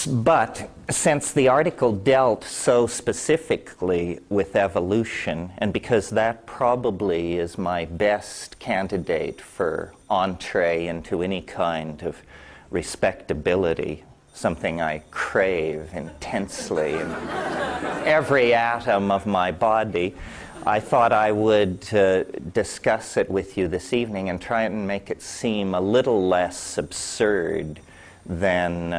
But since the article dealt so specifically with evolution, and because that probably is my best candidate for entree into any kind of respectability, something I crave intensely in every atom of my body, I thought I would discuss it with you this evening and try and make it seem a little less absurd than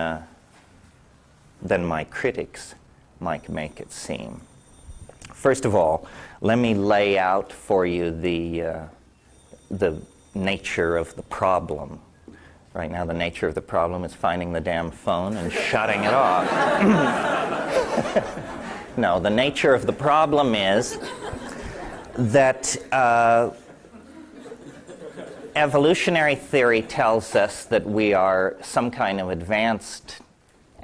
my critics might make it seem. First of all, let me lay out for you the nature of the problem. Right now, the nature of the problem is finding the damn phone and shutting it off. No, the nature of the problem is that evolutionary theory tells us that we are some kind of advanced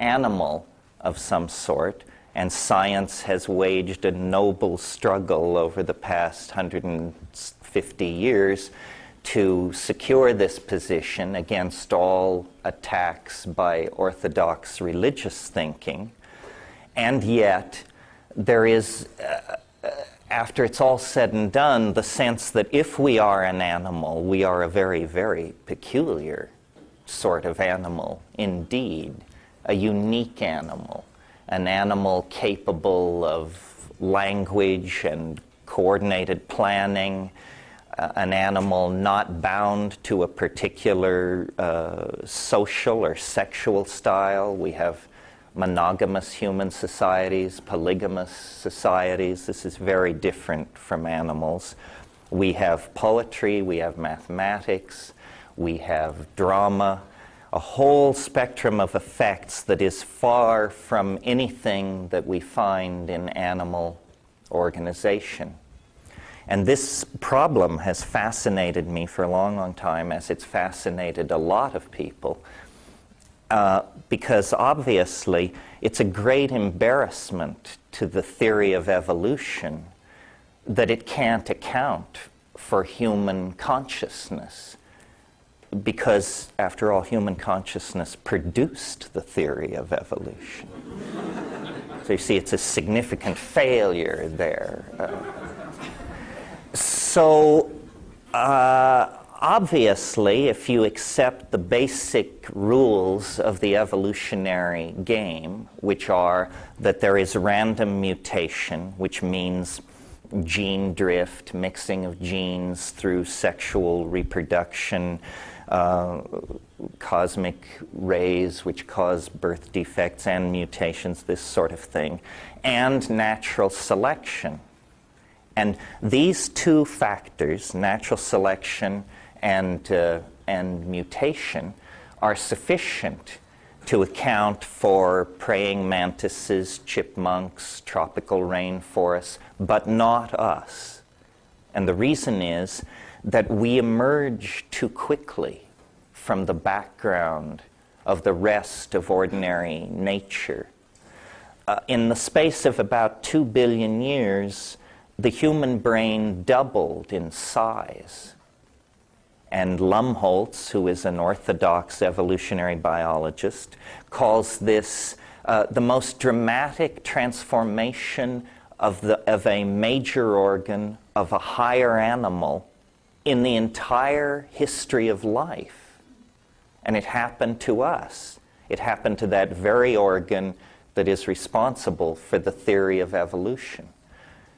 animal of some sort, and science has waged a noble struggle over the past 150 years to secure this position against all attacks by orthodox religious thinking. And yet, there is, after it's all said and done, the sense that if we are an animal, we are a very, very peculiar sort of animal indeed. A unique animal, an animal capable of language and coordinated planning, an animal not bound to a particular social or sexual style. We have monogamous human societies, polygamous societies. This is very different from animals. We have poetry, we have mathematics, we have drama, a whole spectrum of effects that is far from anything that we find in animal organization. And this problem has fascinated me for a long, long time, as it's fascinated a lot of people, because obviously it's a great embarrassment to the theory of evolution that it can't account for human consciousness. Because, after all, human consciousness produced the theory of evolution. So you see, it's a significant failure there. Obviously, if you accept the basic rules of the evolutionary game, which are that there is random mutation, which means gene drift, mixing of genes through sexual reproduction, cosmic rays which cause birth defects and mutations, this sort of thing, and natural selection. And these two factors, natural selection and mutation, are sufficient to account for praying mantises, chipmunks, tropical rainforests, but not us. And the reason is that we emerge too quickly from the background of the rest of ordinary nature. In the space of about 2 billion years, the human brain doubled in size. And Lumholtz, who is an orthodox evolutionary biologist, calls this the most dramatic transformation of a major organ of a higher animal in the entire history of life. And it happened to us. It happened to that very organ that is responsible for the theory of evolution.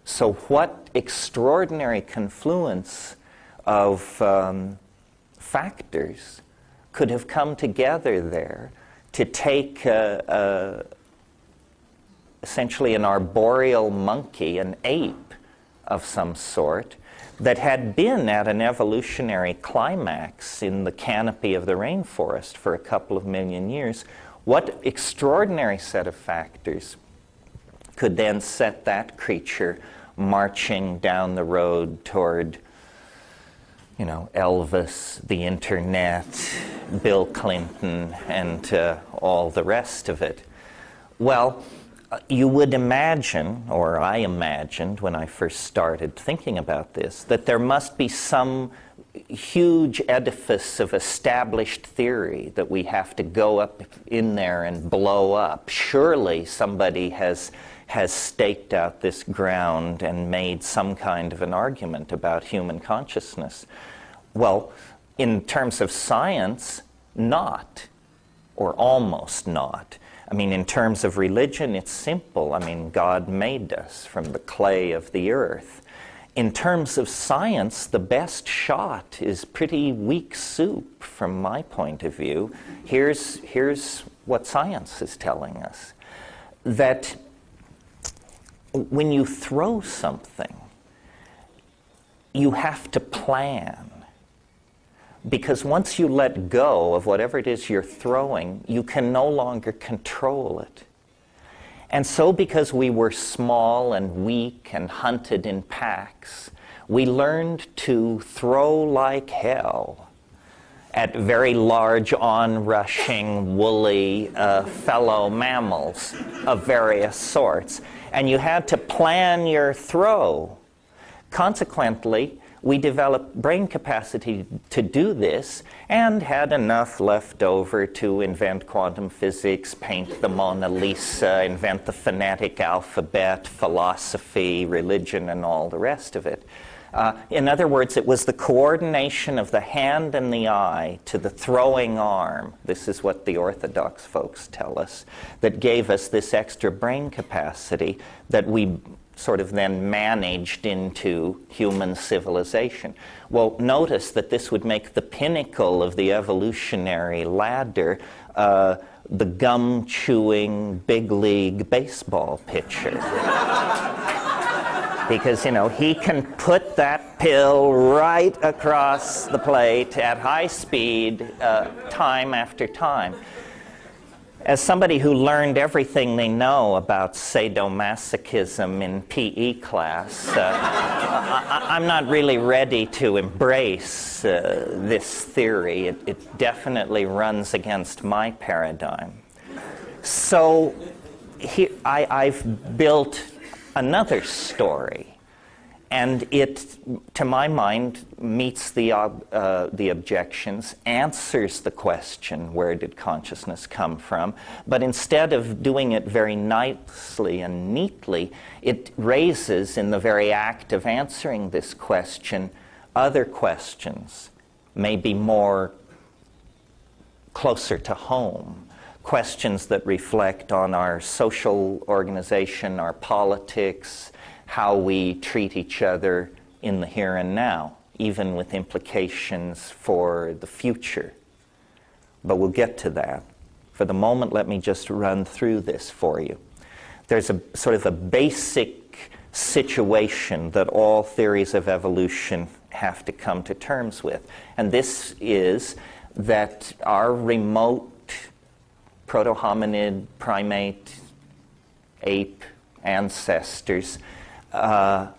So what extraordinary confluence of factors could have come together there to take essentially an arboreal monkey, an ape of some sort, that had been at an evolutionary climax in the canopy of the rainforest for a couple of million years. What extraordinary set of factors could then set that creature marching down the road toward, Elvis, the internet, Bill Clinton, and all the rest of it? Well, You would imagine, or I imagined when I first started thinking about this, that there must be some huge edifice of established theory that we have to go up in there and blow up. Surely somebody has staked out this ground and made some kind of an argument about human consciousness. Well, in terms of science, not, or almost not. I mean, in terms of religion, it's simple. I mean, God made us from the clay of the earth. In terms of science, the best shot is pretty weak soup from my point of view. Here's what science is telling us. That when you throw something, you have to plan. Because once you let go of whatever it is you're throwing, you can no longer control it. And so because we were small and weak and hunted in packs, we learned to throw like hell at very large, onrushing, woolly fellow mammals of various sorts. And you had to plan your throw. Consequently, we developed brain capacity to do this and had enough left over to invent quantum physics, paint the Mona Lisa, invent the phonetic alphabet, philosophy, religion, and all the rest of it. In other words, it was the coordination of the hand and the eye to the throwing arm, this is what the Orthodox folks tell us, that gave us this extra brain capacity that we sort of then managed into human civilization. Well, notice that this would make the pinnacle of the evolutionary ladder the gum-chewing big league baseball pitcher. Because, you know, he can put that pill right across the plate at high speed, time after time. As somebody who learned everything they know about sadomasochism in PE class, I'm not really ready to embrace this theory. It definitely runs against my paradigm. So here, I've built another story, and it, to my mind, meets the objections, answers the question, where did consciousness come from? But instead of doing it very nicely and neatly, it raises, in the very act of answering this question, other questions, maybe more closer to home, questions that reflect on our social organization, our politics, how we treat each other in the here and now, even with implications for the future. But we'll get to that. For the moment, let me just run through this for you. There's a sort of a basic situation that all theories of evolution have to come to terms with. And this is that our remote proto-hominid, primate, ape ancestors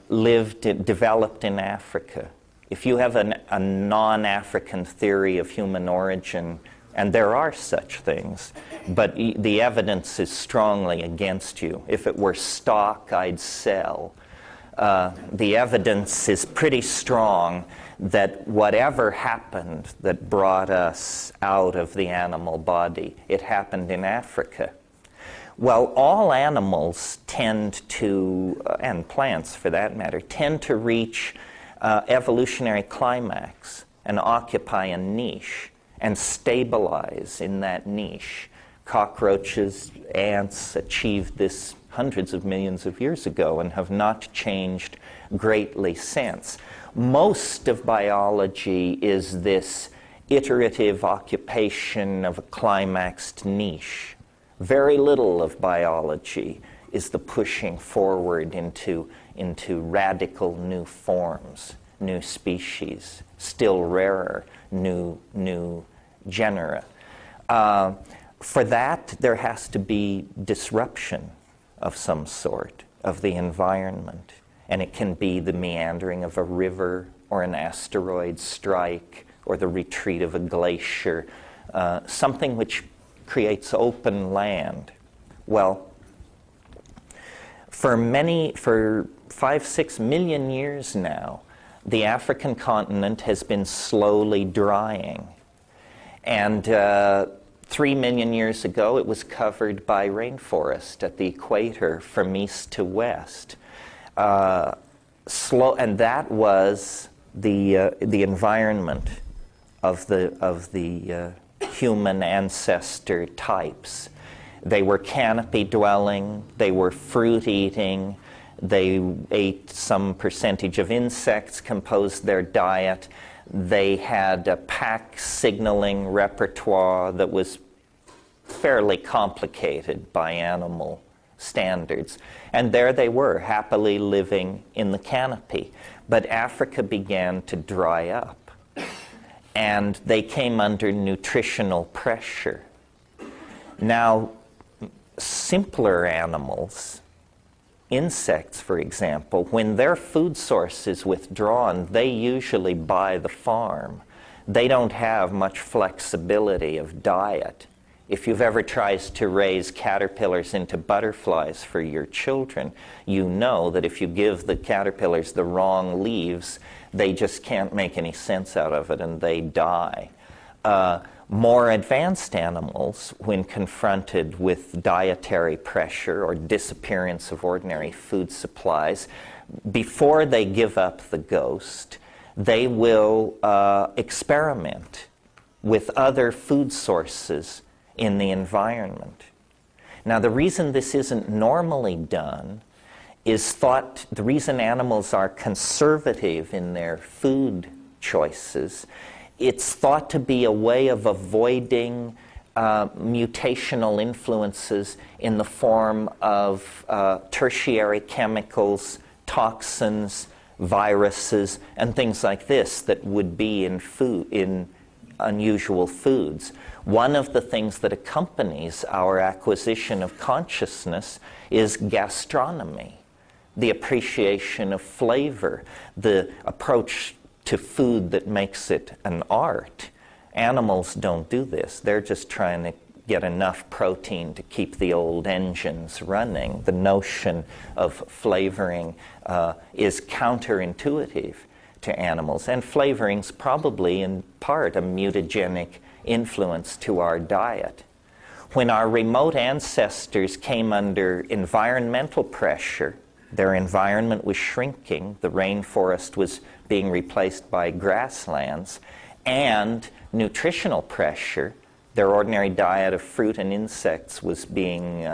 developed in Africa. If you have a non-African theory of human origin, and there are such things, but the evidence is strongly against you. If it were stock, I'd sell. The evidence is pretty strong that whatever happened that brought us out of the animal body, it happened in Africa. Well, all animals tend to, and plants for that matter, tend to reach evolutionary climax and occupy a niche and stabilize in that niche. Cockroaches, ants achieved this hundreds of millions of years ago and have not changed greatly since. Most of biology is this iterative occupation of a climaxed niche. Very little of biology is the pushing forward into radical new forms, new species, still rarer, new genera. For that, there has to be disruption of some sort of the environment. And it can be the meandering of a river or an asteroid strike or the retreat of a glacier, something which creates open land. Well, For 5-6 million years now, the African continent has been slowly drying. And 3 million years ago, it was covered by rainforest at the equator from east to west. And that was the environment of the human ancestor types. They were canopy dwelling, they were fruit eating, they ate some percentage of insects, composed their diet. They had a pack signaling repertoire that was fairly complicated by animal standards. And there they were, happily living in the canopy. But Africa began to dry up, and they came under nutritional pressure. Now, simpler animals, insects, for example, when their food source is withdrawn, they usually buy the farm. They don't have much flexibility of diet. If you've ever tried to raise caterpillars into butterflies for your children, you know that if you give the caterpillars the wrong leaves, they just can't make any sense out of it and they die. More advanced animals, when confronted with dietary pressure or disappearance of ordinary food supplies, before they give up the ghost, they will experiment with other food sources in the environment. Now, the reason this isn't normally done is the reason animals are conservative in their food choices, it's thought to be a way of avoiding mutational influences in the form of tertiary chemicals, toxins, viruses, and things like this that would be in unusual foods. One of the things that accompanies our acquisition of consciousness is gastronomy, the appreciation of flavor, the approach to food that makes it an art. Animals don't do this. They're just trying to get enough protein to keep the old engines running. The notion of flavoring is counterintuitive to animals, and flavoring's probably in part a mutagenic influence to our diet. When our remote ancestors came under environmental pressure, their environment was shrinking, the rainforest was being replaced by grasslands, and nutritional pressure, their ordinary diet of fruit and insects was being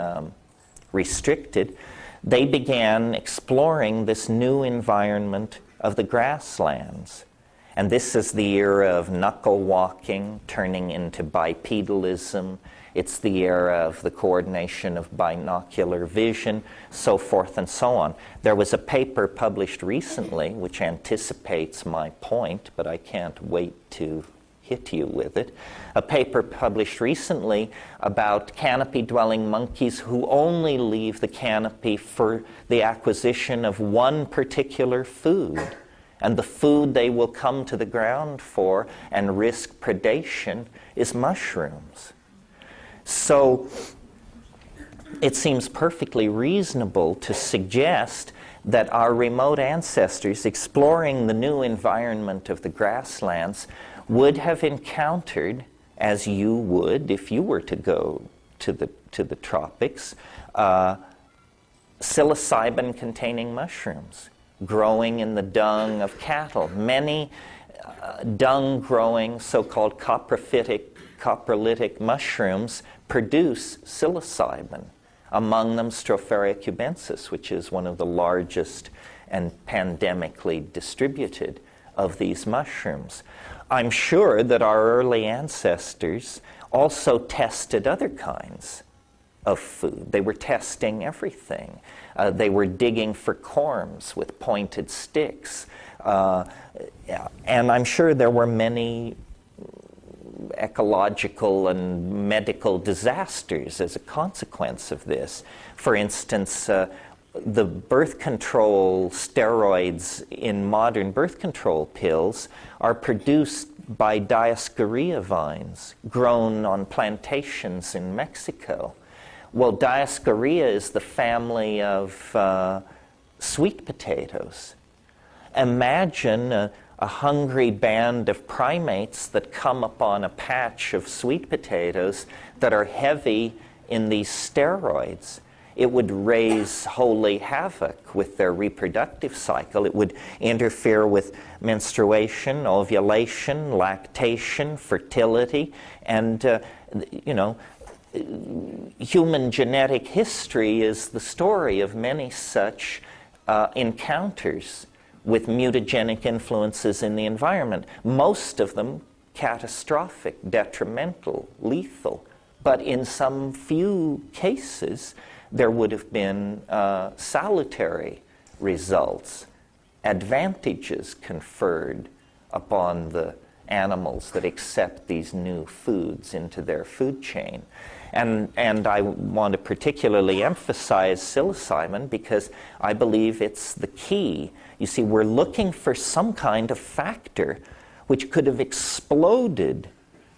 restricted, they began exploring this new environment of the grasslands. And this is the era of knuckle walking, turning into bipedalism. It's the era of the coordination of binocular vision, so forth and so on. There was a paper published recently which anticipates my point, but I can't wait to hit you with it. A paper published recently about canopy-dwelling monkeys who only leave the canopy for the acquisition of one particular food. And the food they will come to the ground for and risk predation is mushrooms. So it seems perfectly reasonable to suggest that our remote ancestors exploring the new environment of the grasslands would have encountered, as you would if you were to go to the tropics, psilocybin-containing mushrooms growing in the dung of cattle. Many dung-growing so-called coprolitic mushrooms produce psilocybin, among them Stropharia cubensis, which is one of the largest and pandemically distributed of these mushrooms. I'm sure that our early ancestors also tested other kinds of food. They were testing everything. They were digging for corms with pointed sticks. And I'm sure there were many ecological and medical disasters as a consequence of this. For instance, the birth control steroids in modern birth control pills are produced by Dioscorea vines grown on plantations in Mexico. Well, Dioscorea is the family of sweet potatoes. Imagine a hungry band of primates that come upon a patch of sweet potatoes that are heavy in these steroids. It would raise holy havoc with their reproductive cycle. It would interfere with menstruation, ovulation, lactation, fertility, and, human genetic history is the story of many such encounters with mutagenic influences in the environment. Most of them catastrophic, detrimental, lethal. But in some few cases, there would have been salutary results, advantages conferred upon the animals that accept these new foods into their food chain. And I want to particularly emphasize psilocybin because I believe it's the key. You see, we're looking for some kind of factor which could have exploded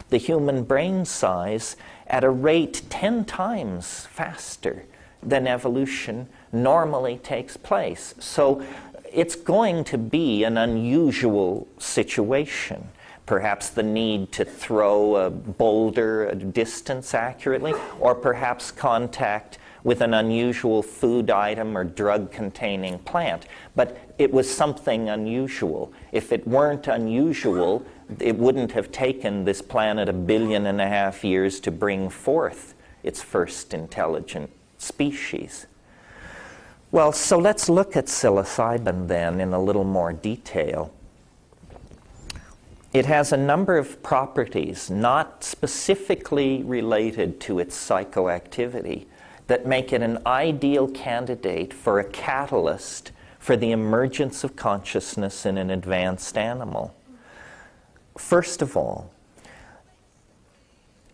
the human brain size at a rate 10 times faster than evolution normally takes place. So it's going to be an unusual situation. Perhaps the need to throw a boulder a distance accurately, or perhaps contact with an unusual food item or drug-containing plant. But it was something unusual. If it weren't unusual, it wouldn't have taken this planet 1.5 billion years to bring forth its first intelligent species. Well, so let's look at psilocybin then in a little more detail. It has a number of properties not specifically related to its psychoactivity that make it an ideal candidate for a catalyst for the emergence of consciousness in an advanced animal. First of all,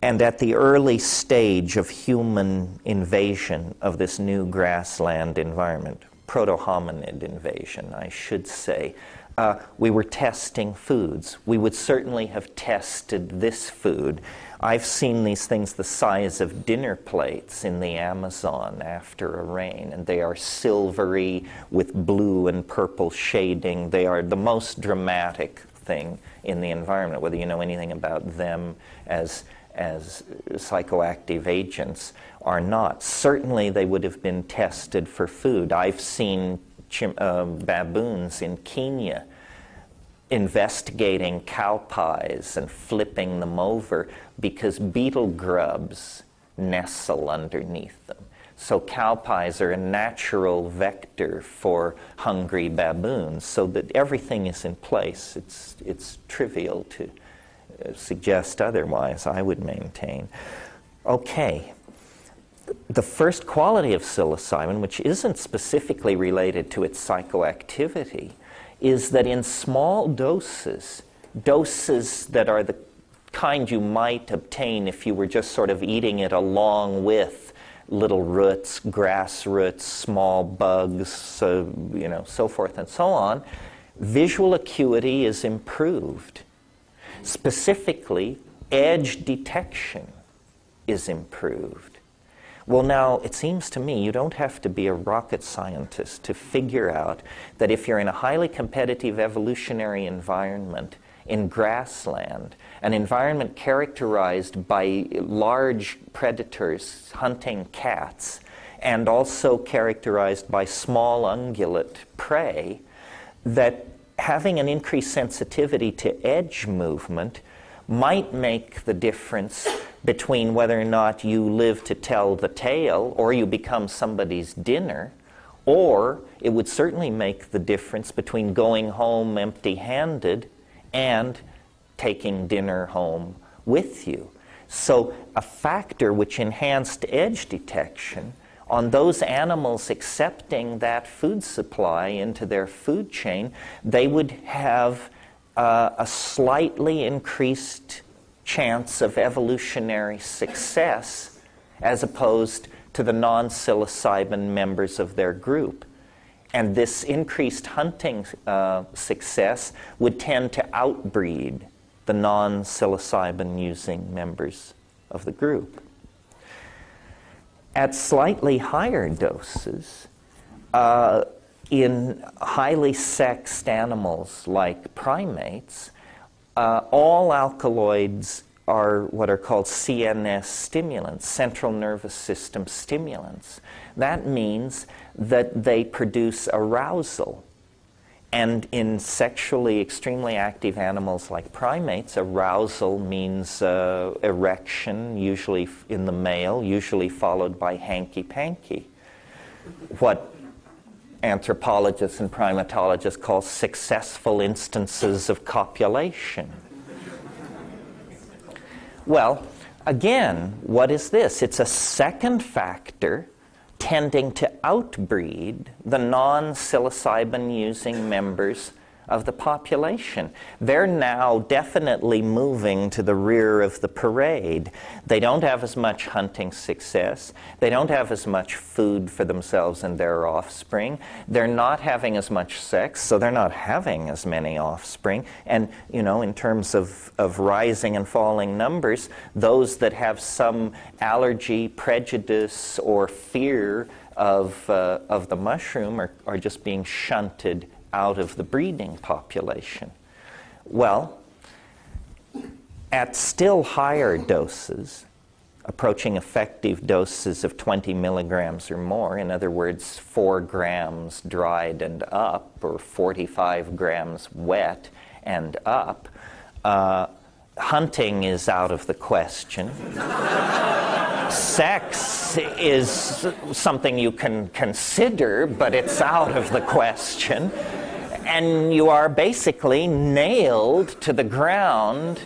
and at the early stage of human invasion of this new grassland environment, proto-hominid invasion, I should say, we were testing foods. We would certainly have tested this food. I've seen these things the size of dinner plates in the Amazon after a rain, and they are silvery with blue and purple shading. They are the most dramatic thing in the environment, whether you know anything about them as psychoactive agents or not. Certainly they would have been tested for food. I've seen baboons in Kenya investigating cow pies and flipping them over because beetle grubs nestle underneath them. So cow pies are a natural vector for hungry baboons, so that everything is in place. It's trivial to suggest otherwise, I would maintain. Okay. The first quality of psilocybin, which isn't specifically related to its psychoactivity, is that in small doses that are the kind you might obtain if you were just sort of eating it along with little roots, grass roots, small bugs, so forth and so on, visual acuity is improved. Specifically, edge detection is improved. Well, now, it seems to me you don't have to be a rocket scientist to figure out that if you're in a highly competitive evolutionary environment in grassland, an environment characterized by large predators hunting cats, and also characterized by small ungulate prey, that having an increased sensitivity to edge movement might make the difference between whether or not you live to tell the tale or you become somebody's dinner, or it would certainly make the difference between going home empty-handed and taking dinner home with you. So a factor which enhanced edge detection on those animals accepting that food supply into their food chain, they would have a slightly increased chance of evolutionary success as opposed to the non-psilocybin members of their group. And this increased hunting success would tend to outbreed the non-psilocybin using members of the group. At slightly higher doses, in highly sexed animals like primates, all alkaloids are what are called CNS stimulants, central nervous system stimulants. That means that they produce arousal. And in sexually extremely active animals like primates, arousal means erection, usually in the male, usually followed by hanky-panky. What anthropologists and primatologists call successful instances of copulation. Well, again, what is this? It's a second factor tending to outbreed the non-psilocybin-using members of the population. They're now definitely moving to the rear of the parade. They don't have as much hunting success. They don't have as much food for themselves and their offspring. They're not having as much sex, so they're not having as many offspring. And, you know, in terms of rising and falling numbers, those that have some allergy, prejudice, or fear of the mushroom are just being shunted out of the breeding population. Well, at still higher doses, approaching effective doses of 20 milligrams or more, in other words, 4 grams dried and up, or 45 grams wet and up, hunting is out of the question. Sex is something you can consider, but it's out of the question. And you are basically nailed to the ground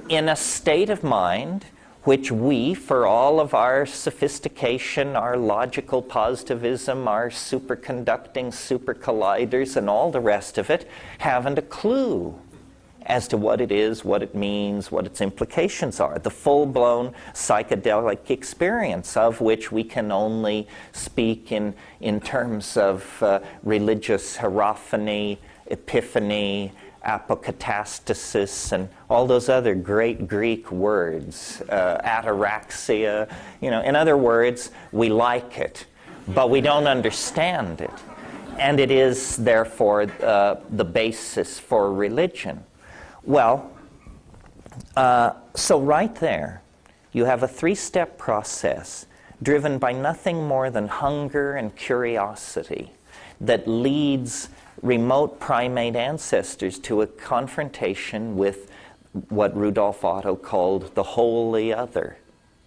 in a state of mind which we, for all of our sophistication, our logical positivism, our superconducting supercolliders, and all the rest of it, haven't a clue as to what it is, what it means, what its implications are. The full-blown psychedelic experience of which we can only speak in terms of religious hierophany, epiphany, apokatastasis, and all those other great Greek words, ataraxia. You know, in other words, we like it, but we don't understand it. And it is, therefore, the basis for religion. Well, so right there, you have a 3-step process driven by nothing more than hunger and curiosity that leads remote primate ancestors to a confrontation with what Rudolf Otto called the wholly other,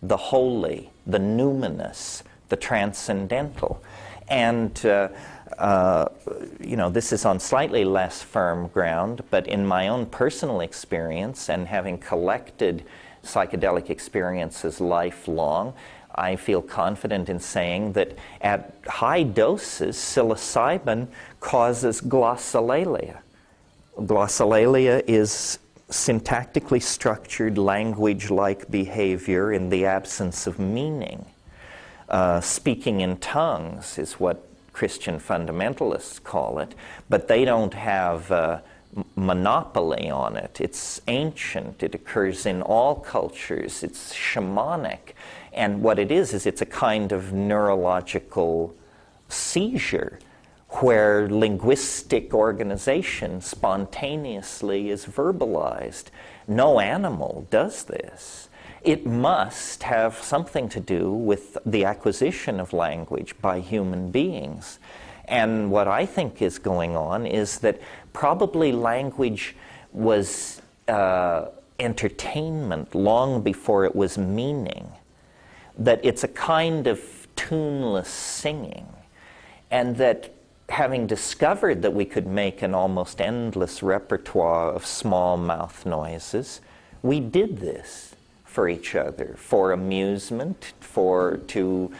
the holy, the numinous, the transcendental. And you know, this is on slightly less firm ground, but in my own personal experience and having collected psychedelic experiences lifelong, I feel confident in saying that at high doses, psilocybin causes glossolalia. Glossolalia is syntactically structured language-like behavior in the absence of meaning. Speaking in tongues is what Christian fundamentalists call it, but they don't have monopoly on it. It's ancient. It occurs in all cultures. It's shamanic. And what it is it's a kind of neurological seizure where linguistic organization spontaneously is verbalized. No animal does this. It must have something to do with the acquisition of language by human beings. And what I think is going on is that probably language was entertainment long before it was meaning. That it's a kind of tuneless singing. And that having discovered that we could make an almost endless repertoire of small mouth noises, we did this for each other, for amusement, to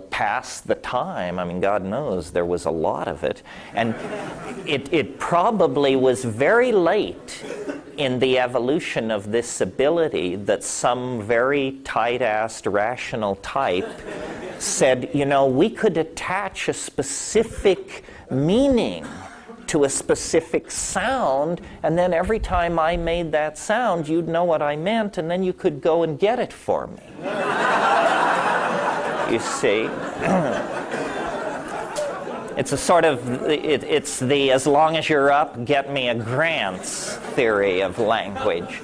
pass the time. I mean, God knows there was a lot of it. And it probably was very late in the evolution of this ability that some very tight-assed rational type said, you know, we could attach a specific meaning to a specific sound, and then every time I made that sound, you'd know what I meant, and then you could go and get it for me. you see. It's a sort of, it's the as long as you're up, get me a grants theory of language.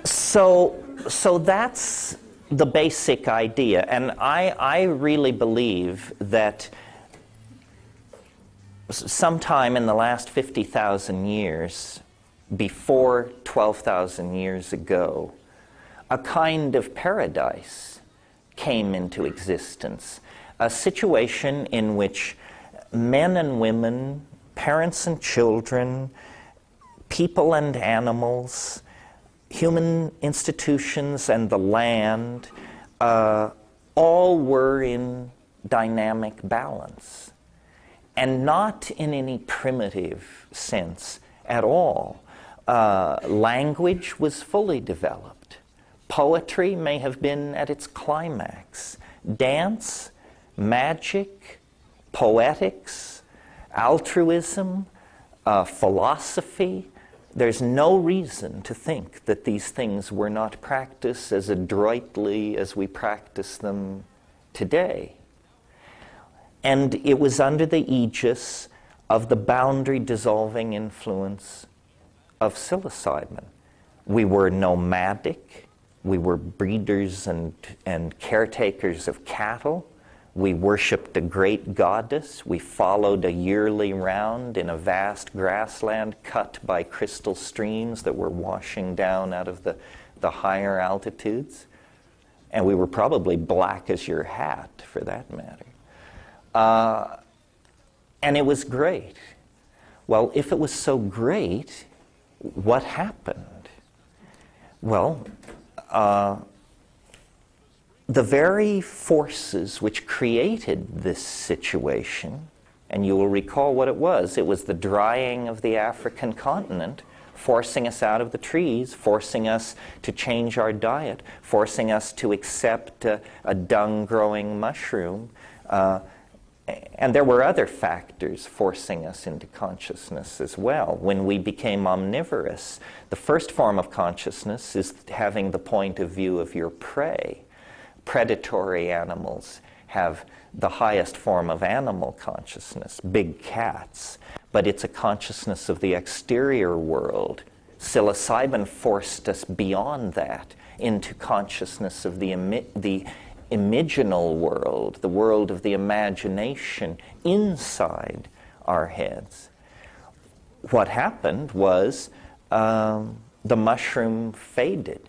So that's the basic idea. And I really believe that sometime in the last 50,000 years, before 12,000 years ago, a kind of paradise came into existence. A situation in which men and women, parents and children, people and animals, human institutions and the land, all were in dynamic balance. And not in any primitive sense at all. Language was fully developed. Poetry may have been at its climax. Dance, magic, poetics, altruism, philosophy. There's no reason to think that these things were not practiced as adroitly as we practice them today. And it was under the aegis of the boundary-dissolving influence of psilocybin. We were nomadic. We were breeders and caretakers of cattle. We worshipped a great goddess. We followed a yearly round in a vast grassland cut by crystal streams that were washing down out of the higher altitudes. And we were probably black as your hat, for that matter. And it was great. Well, if it was so great, what happened? Well, the very forces which created this situation, and you will recall what it was the drying of the African continent, forcing us out of the trees, forcing us to change our diet, forcing us to accept a dung-growing mushroom. And there were other factors forcing us into consciousness as well. When we became omnivorous, the first form of consciousness is having the point of view of your prey. Predatory animals have the highest form of animal consciousness, big cats, but it's a consciousness of the exterior world. Psilocybin forced us beyond that into consciousness of the imaginal world, the world of the imagination inside our heads. What happened was the mushroom faded.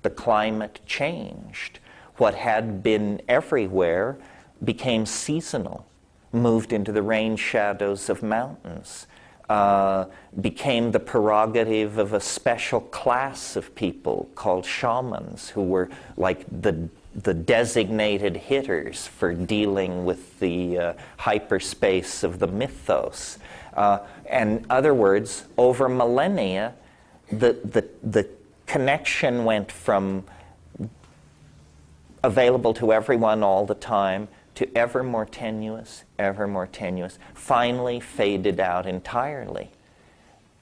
The climate changed. What had been everywhere became seasonal, moved into the rain shadows of mountains, became the prerogative of a special class of people called shamans, who were like the designated hitters for dealing with the hyperspace of the mythos. In other words, over millennia, the connection went from available to everyone all the time to ever more tenuous, finally faded out entirely.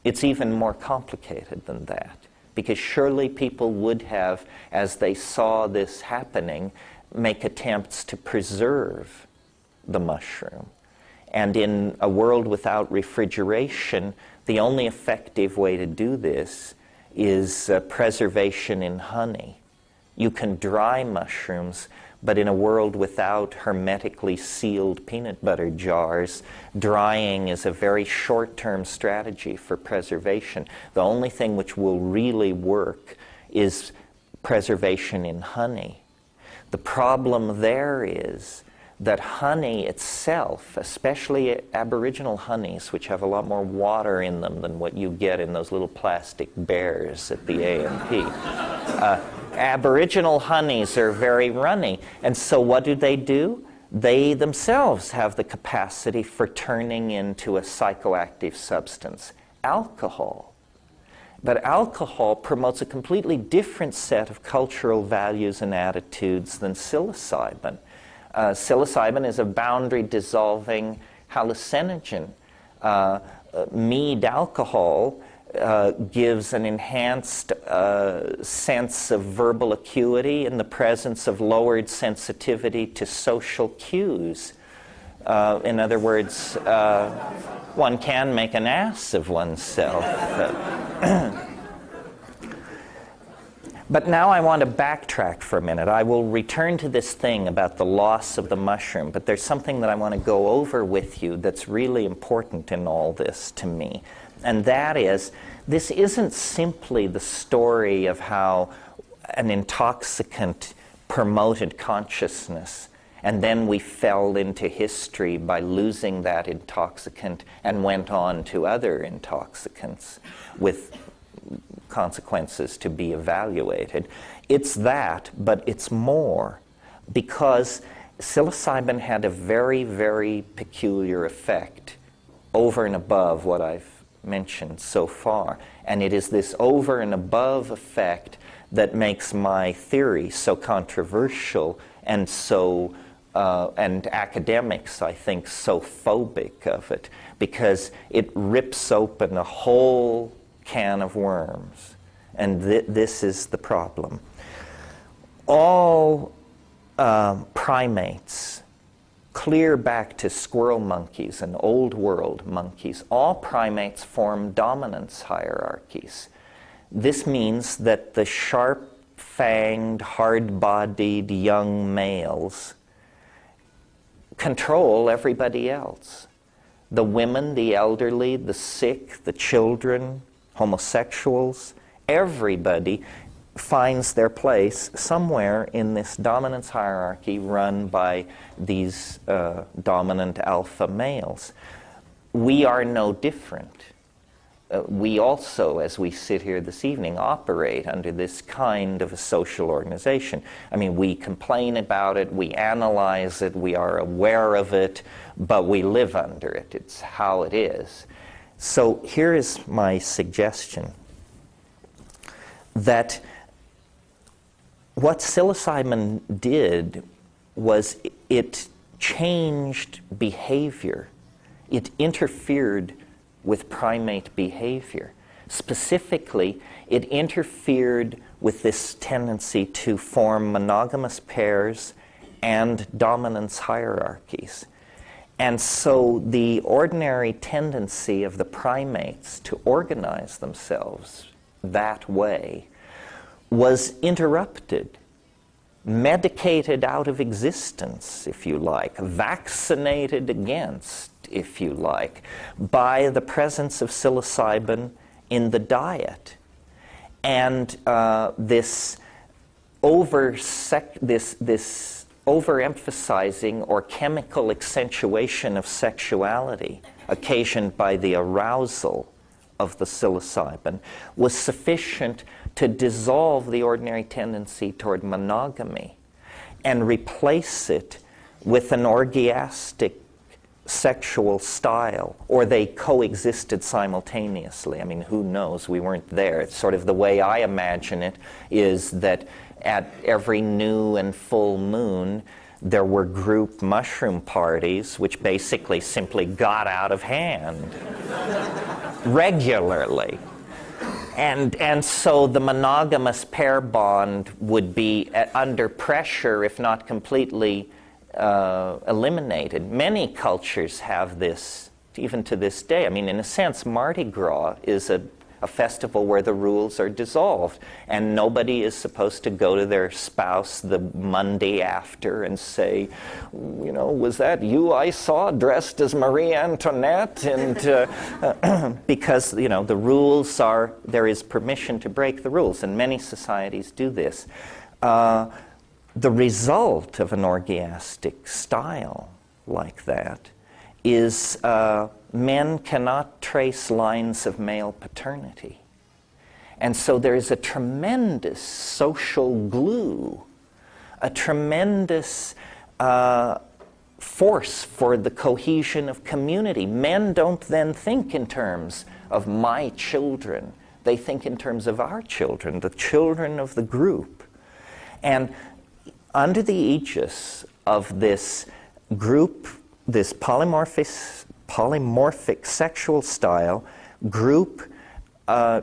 It's even more complicated than that, because surely people would have, as they saw this happening, make attempts to preserve the mushroom. And in a world without refrigeration, the only effective way to do this is preservation in honey. You can dry mushrooms, but in a world without hermetically sealed peanut butter jars, drying is a very short-term strategy for preservation. The only thing which will really work is preservation in honey. The problem there is that honey itself, especially Aboriginal honeys, which have a lot more water in them than what you get in those little plastic bears at the A&P. Aboriginal honeys are very runny, and so what do? They themselves have the capacity for turning into a psychoactive substance, alcohol. But alcohol promotes a completely different set of cultural values and attitudes than psilocybin. Psilocybin is a boundary-dissolving hallucinogen. Mead alcohol gives an enhanced sense of verbal acuity in the presence of lowered sensitivity to social cues. In other words, one can make an ass of oneself. But now I want to backtrack for a minute. I will return to this thing about the loss of the mushroom, but there's something that I want to go over with you that's really important in all this to me. And that is, this isn't simply the story of how an intoxicant promoted consciousness, and then we fell into history by losing that intoxicant and went on to other intoxicants with consequences to be evaluated. It's that, but it's more, because psilocybin had a very, very peculiar effect over and above what I've mentioned so far. And it is this over and above effect that makes my theory so controversial and so and academics, I think, so phobic of it, because it rips open a whole can of worms. And this is the problem. All primates, clear back to squirrel monkeys and old world monkeys, all primates form dominance hierarchies. This means that the sharp-fanged, hard-bodied young males control everybody else. The women, the elderly, the sick, the children, homosexuals, everybody finds their place somewhere in this dominance hierarchy run by these dominant alpha males. We are no different. We also, as we sit here this evening, operate under this kind of a social organization. I mean, we complain about it, we analyze it, we are aware of it, but we live under it. It's how it is. So here is my suggestion, that what psilocybin did was it changed behavior. It interfered with primate behavior. Specifically, it interfered with this tendency to form monogamous pairs and dominance hierarchies. And so the ordinary tendency of the primates to organize themselves that way was interrupted, medicated out of existence, if you like, vaccinated against, if you like, by the presence of psilocybin in the diet. And this overemphasizing or chemical accentuation of sexuality occasioned by the arousal of the psilocybin was sufficient to dissolve the ordinary tendency toward monogamy and replace it with an orgiastic sexual style, or they coexisted simultaneously. I mean, who knows? We weren't there. It's sort of the way I imagine it is that at every new and full moon there were group mushroom parties which basically simply got out of hand regularly. And so the monogamous pair bond would be under pressure, if not completely eliminated. Many cultures have this, even to this day. I mean, in a sense, Mardi Gras is a festival where the rules are dissolved, and nobody is supposed to go to their spouse the Monday after and say, you know, was that you I saw dressed as Marie Antoinette? And because, you know, the rules are, there is permission to break the rules, and many societies do this. The result of an orgiastic style like that is men cannot trace lines of male paternity. And so there is a tremendous social glue, a tremendous force for the cohesion of community. Men don't then think in terms of my children. They think in terms of our children, the children of the group. And under the aegis of this group, this polymorphic sexual style, group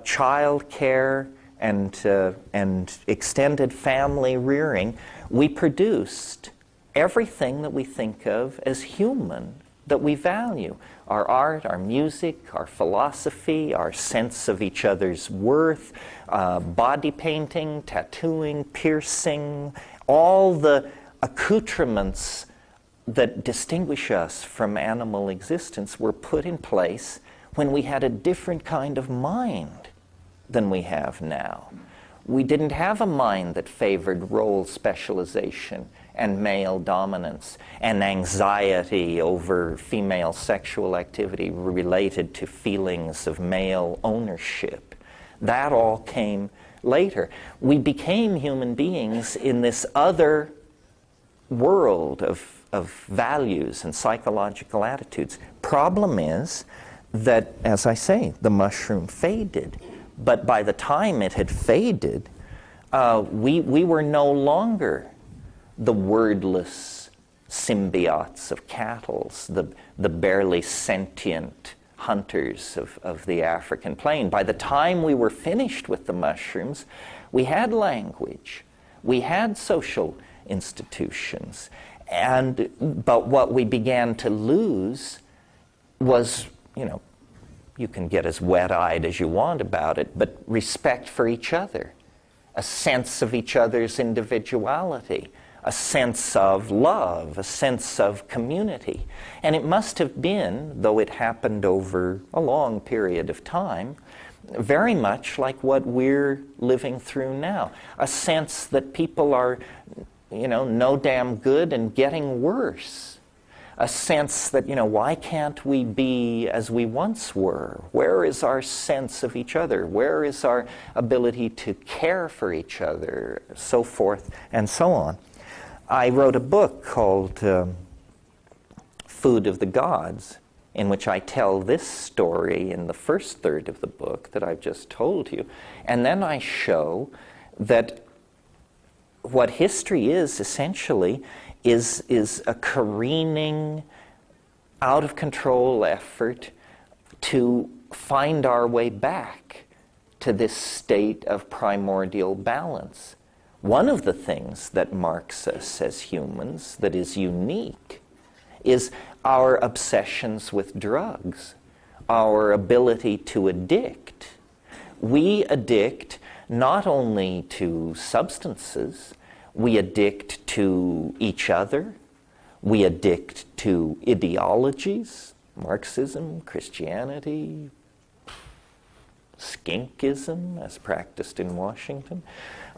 child care and extended family rearing, we produced everything that we think of as human, that we value. Our art, our music, our philosophy, our sense of each other's worth, body painting, tattooing, piercing, all the accoutrements that distinguish us from animal existence were put in place when we had a different kind of mind than we have now. We didn't have a mind that favored role specialization and male dominance and anxiety over female sexual activity related to feelings of male ownership. That all came later. We became human beings in this other world of values and psychological attitudes. Problem is that, as I say, the mushroom faded. But by the time it had faded, we were no longer the wordless symbiotes of cattle, the barely sentient hunters of the African plain. By the time we were finished with the mushrooms, we had language, we had social institutions, but what we began to lose was, you can get as wet-eyed as you want about it, but respect for each other, a sense of each other's individuality, a sense of love, a sense of community. And it must have been, though it happened over a long period of time, very much like what we're living through now. A sense that people are, no damn good and getting worse. A sense that, why can't we be as we once were? Where is our sense of each other? Where is our ability to care for each other? So forth and so on. I wrote a book called Food of the Gods, in which I tell this story in the first third of the book that I've just told you. And then I show that what history is essentially is a careening, out-of-control effort to find our way back to this state of primordial balance. One of the things that marks us as humans that is unique is our obsessions with drugs, our ability to addict. We addict not only to substances, we addict to each other, we addict to ideologies, Marxism, Christianity, skinkism as practiced in Washington,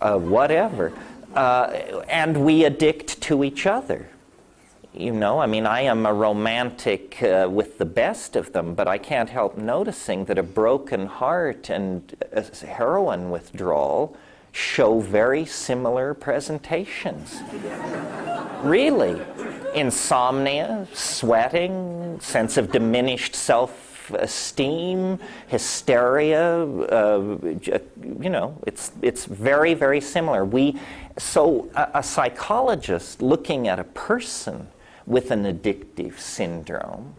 whatever. And we addict to each other. I am a romantic with the best of them, but I can't help noticing that a broken heart and a heroin withdrawal show very similar presentations. Really. Insomnia, sweating, sense of diminished self-esteem, hysteria, it's very, very similar. So a psychologist looking at a person with an addictive syndrome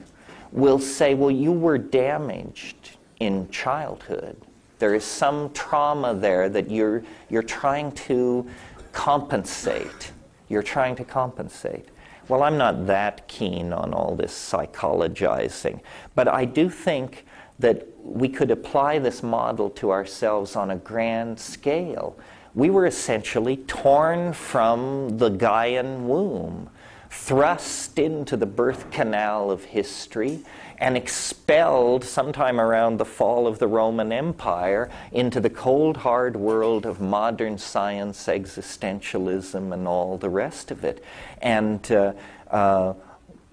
will say, well, you were damaged in childhood. There is some trauma there that you're trying to compensate. You're trying to compensate. Well, I'm not that keen on all this psychologizing, but I do think that we could apply this model to ourselves on a grand scale. We were essentially torn from the Gaian womb, thrust into the birth canal of history, and expelled sometime around the fall of the Roman Empire into the cold, hard world of modern science, existentialism, and all the rest of it. And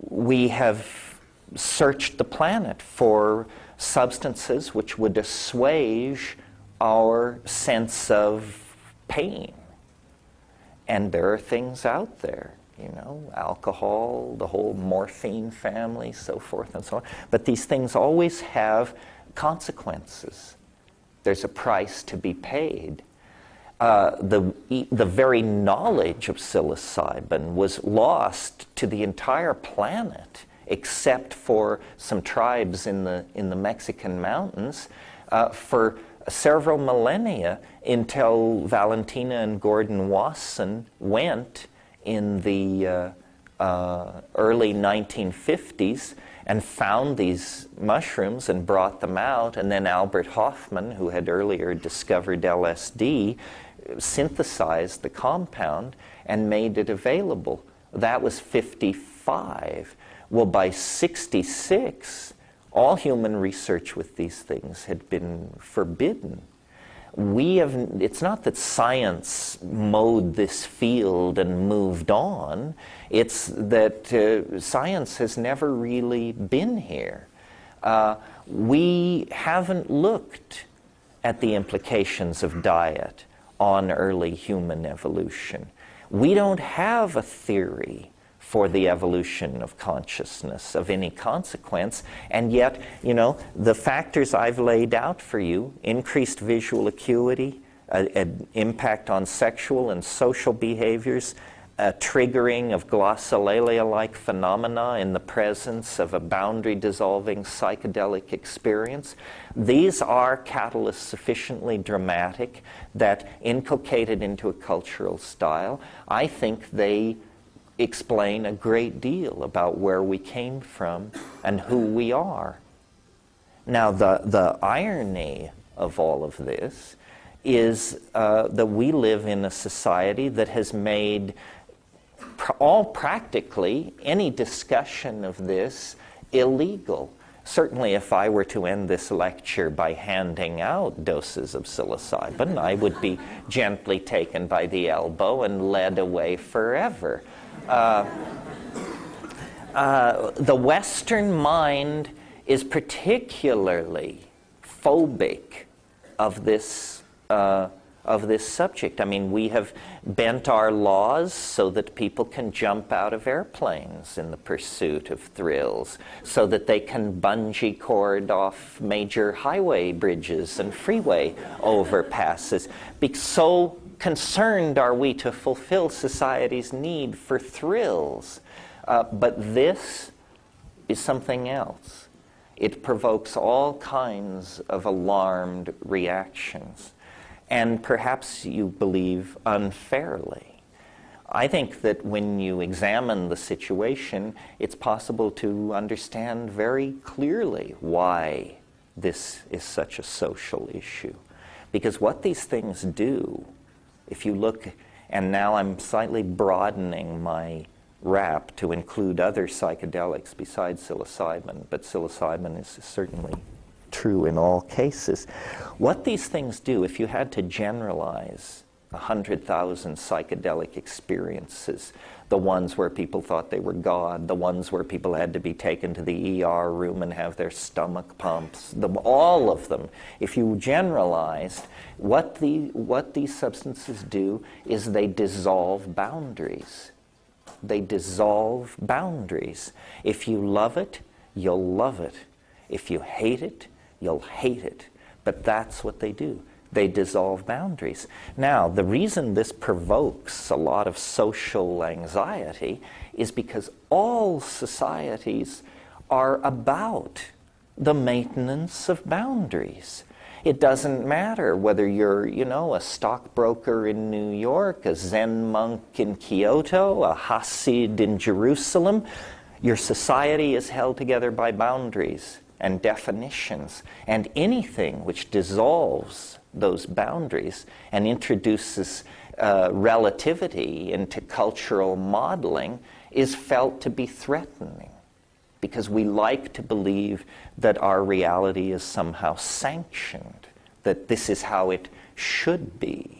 we have searched the planet for substances which would assuage our sense of pain. And there are things out there. Alcohol, the whole morphine family, so forth and so on. But these things always have consequences. There's a price to be paid. The very knowledge of psilocybin was lost to the entire planet, except for some tribes in the Mexican mountains for several millennia until Valentina and Gordon Wasson went in the early 1950s and found these mushrooms and brought them out, and then Albert Hofmann, who had earlier discovered LSD, synthesized the compound and made it available. That was 55. Well, by 66, all human research with these things had been forbidden. It's not that science mowed this field and moved on. It's that science has never really been here. We haven't looked at the implications of diet on early human evolution. We don't have a theory for the evolution of consciousness of any consequence, and yet, the factors I've laid out for you, increased visual acuity, an impact on sexual and social behaviors, a triggering of glossolalia-like phenomena in the presence of a boundary-dissolving psychedelic experience, these are catalysts sufficiently dramatic that, inculcated into a cultural style, I think they explain a great deal about where we came from and who we are. Now, the irony of all of this is that we live in a society that has made practically any discussion of this illegal. Certainly, if I were to end this lecture by handing out doses of psilocybin, I would be gently taken by the elbow and led away forever. The Western mind is particularly phobic of this subject. I mean, we have bent our laws so that people can jump out of airplanes in the pursuit of thrills, so that they can bungee cord off major highway bridges and freeway overpasses. So concerned are we to fulfill society's need for thrills. But this is something else. It provokes all kinds of alarmed reactions, and perhaps you believe unfairly. I think that when you examine the situation, it's possible to understand very clearly why this is such a social issue. Because what these things do, if you look, and now I'm slightly broadening my wrap to include other psychedelics besides psilocybin, but psilocybin is certainly true in all cases. What these things do, if you had to generalize 100,000 psychedelic experiences, the ones where people thought they were God, the ones where people had to be taken to the ER room and have their stomach pumps, all of them, if you generalized, what these substances do is they dissolve boundaries. They dissolve boundaries. If you love it, you'll love it. If you hate it, you'll hate it. But that's what they do. They dissolve boundaries. Now, the reason this provokes a lot of social anxiety is because all societies are about the maintenance of boundaries. It doesn't matter whether you're, a stockbroker in New York, a Zen monk in Kyoto, a Hasid in Jerusalem. Your society is held together by boundaries and definitions. And anything which dissolves those boundaries and introduces relativity into cultural modeling is felt to be threatening, because we like to believe that our reality is somehow sanctioned, that this is how it should be.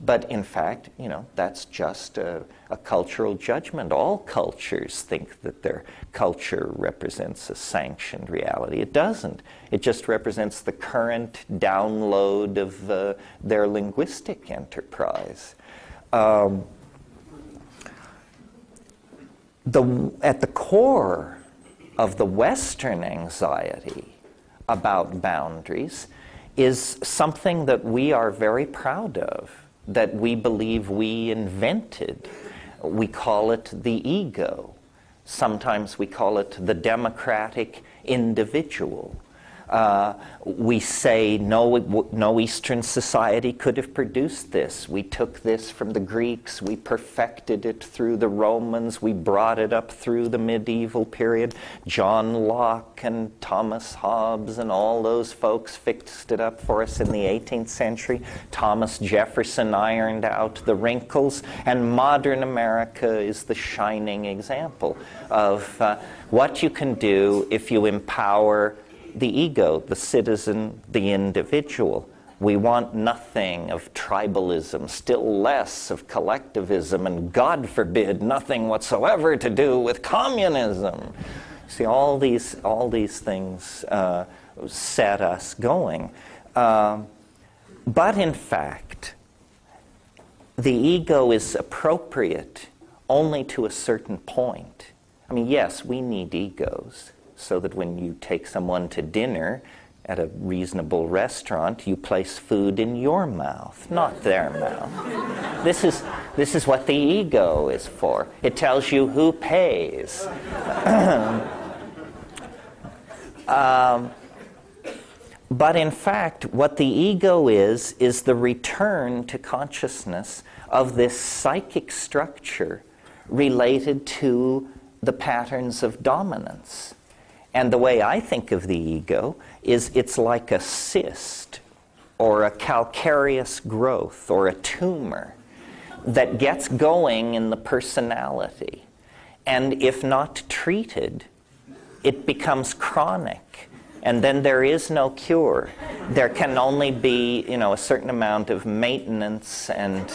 But in fact, that's just a cultural judgment. All cultures think that their culture represents a sanctioned reality. It doesn't. It just represents the current download of their linguistic enterprise. At the core of the Western anxiety about boundaries is something that we are very proud of, that we believe we invented. We call it the ego. Sometimes we call it the democratic individual. We say no Eastern society could have produced this. We took this from the Greeks, we perfected it through the Romans, we brought it up through the medieval period. John Locke and Thomas Hobbes and all those folks fixed it up for us in the 18th century. Thomas Jefferson ironed out the wrinkles, and modern America is the shining example of what you can do if you empower the ego, the citizen, the individual. We want nothing of tribalism, still less of collectivism, and God forbid, nothing whatsoever to do with communism. See, all these things set us going. But in fact, the ego is appropriate only to a certain point. I mean, yes, we need egos, so that when you take someone to dinner at a reasonable restaurant, you place food in your mouth, not their mouth. This is what the ego is for. It tells you who pays. But in fact, what the ego is the return to consciousness of this psychic structure related to the patterns of dominance. And the way I think of the ego is it's like a cyst or a calcareous growth or a tumor that gets going in the personality. And if not treated, it becomes chronic. And then there is no cure. There can only be, a certain amount of maintenance and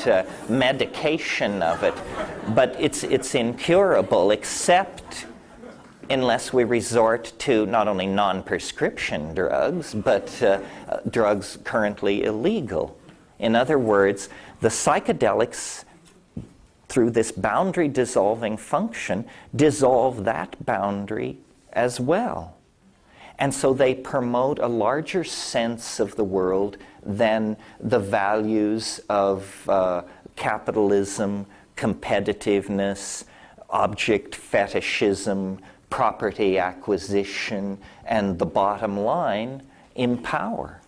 medication of it. But it's incurable, except unless we resort to not only non-prescription drugs, but drugs currently illegal. In other words, the psychedelics, through this boundary-dissolving function, dissolve that boundary as well. And so they promote a larger sense of the world than the values of capitalism, competitiveness, object fetishism, property acquisition, and the bottom line, empower.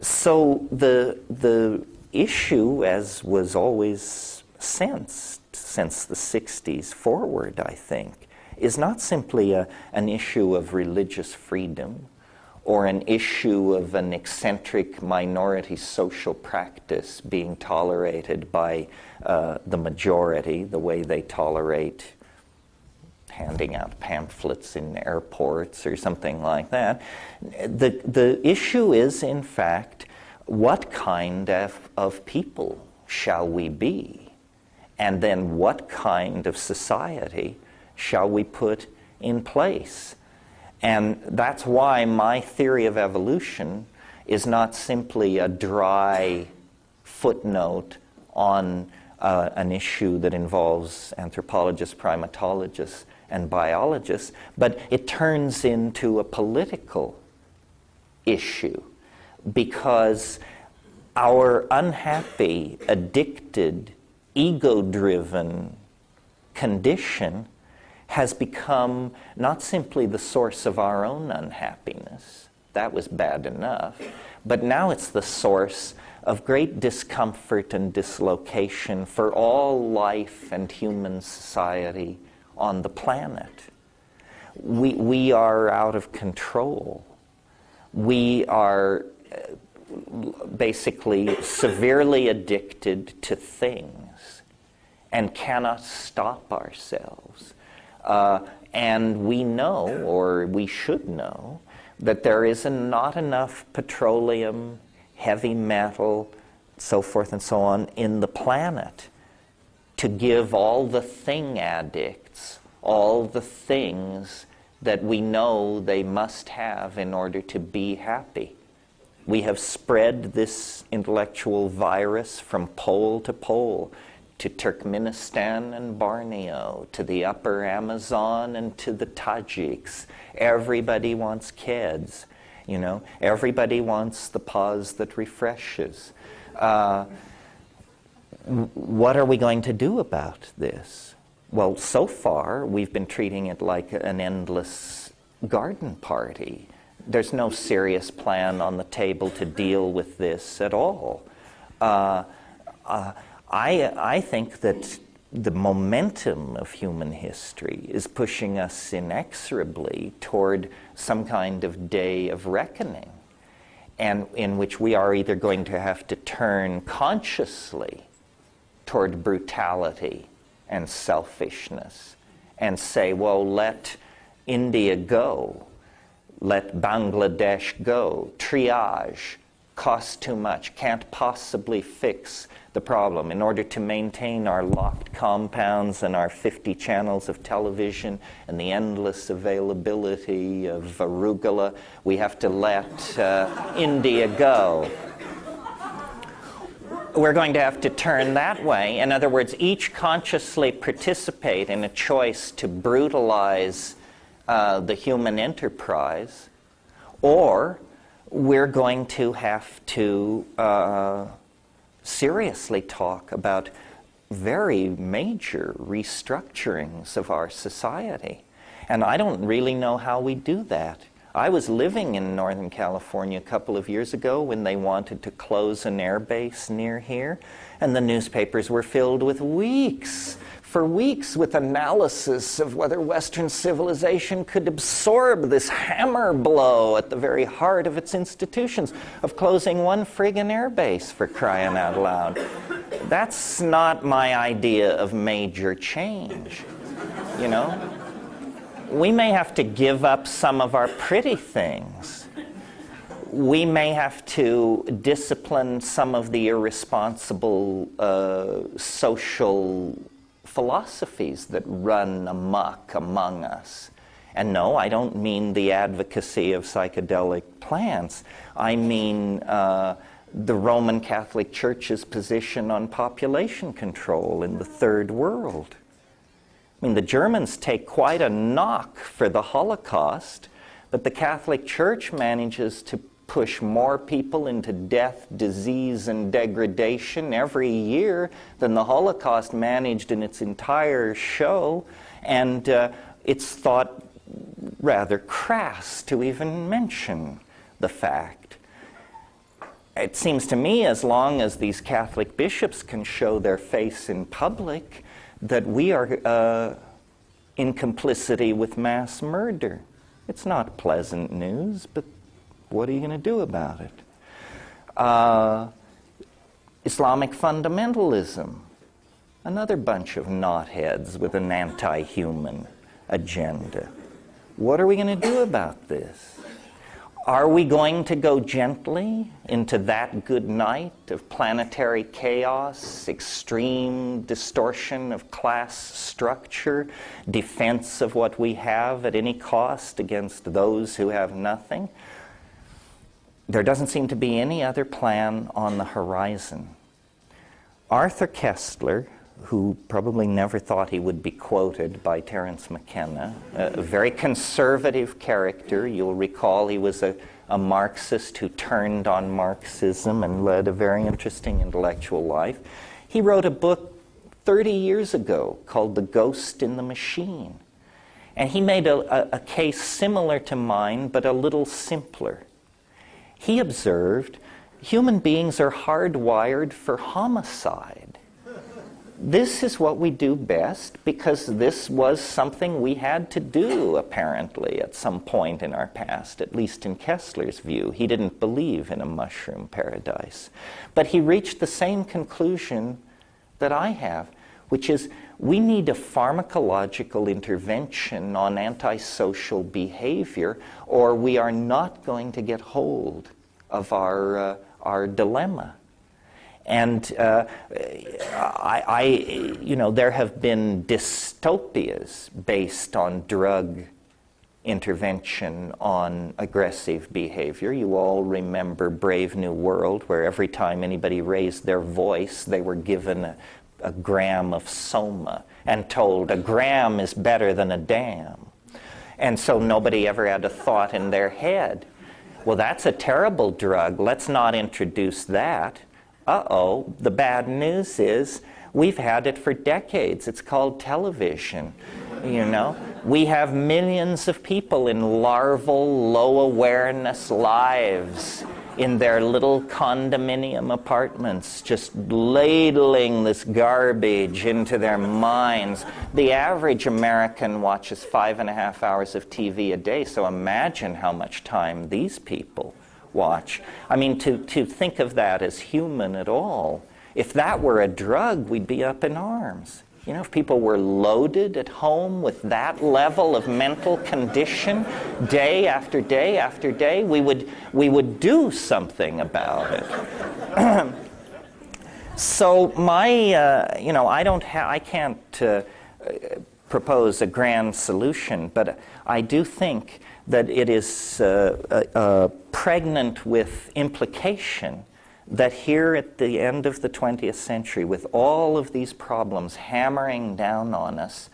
So the issue, as was always sensed since the 60s forward, I think, is not simply an issue of religious freedom or an issue of an eccentric minority social practice being tolerated by the majority, the way they tolerate handing out pamphlets in airports or something like that. The issue is, in fact, what kind of people shall we be? And then what kind of society shall we put in place? And that's why my theory of evolution is not simply a dry footnote on an issue that involves anthropologists, primatologists, and biologists, but it turns into a political issue because our unhappy, addicted, ego-driven condition has become not simply the source of our own unhappiness, that was bad enough, but now it's the source of great discomfort and dislocation for all life and human society on the planet. We are out of control. We are basically severely addicted to things and cannot stop ourselves. And we know, or we should know, that there is not enough petroleum, heavy metal, so forth and so on, in the planet to give all the thing addicts all the things that we know they must have in order to be happy. We have spread this intellectual virus from pole to pole, to Turkmenistan and Borneo, to the upper Amazon and to the Tajiks. Everybody wants kids, Everybody wants the pause that refreshes. What are we going to do about this? Well, so far, we've been treating it like an endless garden party. There's no serious plan on the table to deal with this at all. I think that the momentum of human history is pushing us inexorably toward some kind of day of reckoning, and in which we are either going to have to turn consciously toward brutality and selfishness and say, well, let India go, let Bangladesh go, triage, costs too much, can't possibly fix the problem. In order to maintain our locked compounds and our 50 channels of television and the endless availability of arugula, we have to let India go. We're going to have to turn that way. In other words, each consciously participate in a choice to brutalize the human enterprise, or we're going to have to seriously talk about very major restructurings of our society. And I don't really know how we do that. I was living in Northern California a couple of years ago when they wanted to close an air base near here, and the newspapers were filled with for weeks with analysis of whether Western civilization could absorb this hammer blow at the very heart of its institutions of closing one friggin' air base, for crying out loud. That's not my idea of major change, you know? We may have to give up some of our pretty things. We may have to discipline some of the irresponsible social philosophies that run amok among us. And no, I don't mean the advocacy of psychedelic plants. I mean the Roman Catholic Church's position on population control in the Third World. I mean, the Germans take quite a knock for the Holocaust, but the Catholic Church manages to push more people into death, disease, and degradation every year than the Holocaust managed in its entire show, and it's thought rather crass to even mention the fact. It seems to me, as long as these Catholic bishops can show their face in public, that we are in complicity with mass murder. It's not pleasant news, but what are you going to do about it? Islamic fundamentalism, another bunch of knotheads with an anti-human agenda. What are we going to do about this? Are we going to go gently into that good night of planetary chaos, extreme distortion of class structure, defense of what we have at any cost against those who have nothing? There doesn't seem to be any other plan on the horizon. Arthur Koestler, who probably never thought he would be quoted by Terence McKenna, a very conservative character. You'll recall he was a Marxist who turned on Marxism and led a very interesting intellectual life. He wrote a book 30 years ago called The Ghost in the Machine. And he made a case similar to mine, but a little simpler. He observed human beings are hardwired for homicide. This is what we do best because this was something we had to do, apparently, at some point in our past, at least in Koestler's view. He didn't believe in a mushroom paradise. But he reached the same conclusion that I have, which is we need a pharmacological intervention on antisocial behavior, or we are not going to get hold of our dilemma. And there have been dystopias based on drug intervention on aggressive behavior. You all remember Brave New World, where every time anybody raised their voice, they were given a gram of soma and told a gram is better than a dam. And so nobody ever had a thought in their head, well, that's a terrible drug, let's not introduce that. Uh-oh, the bad news is We've had it for decades. It's called television, you know. We have millions of people in larval, low-awareness lives in their little condominium apartments, just ladling this garbage into their minds. The average American watches 5.5 hours of TV a day, so imagine how much time these people watch. I mean, to think of that as human at all, if that were a drug, we'd be up in arms. You know, if people were loaded at home with that level of mental condition day after day after day, we would do something about it. So I can't propose a grand solution, but I do think that it is pregnant with implication that here at the end of the 20th century, with all of these problems hammering down on us,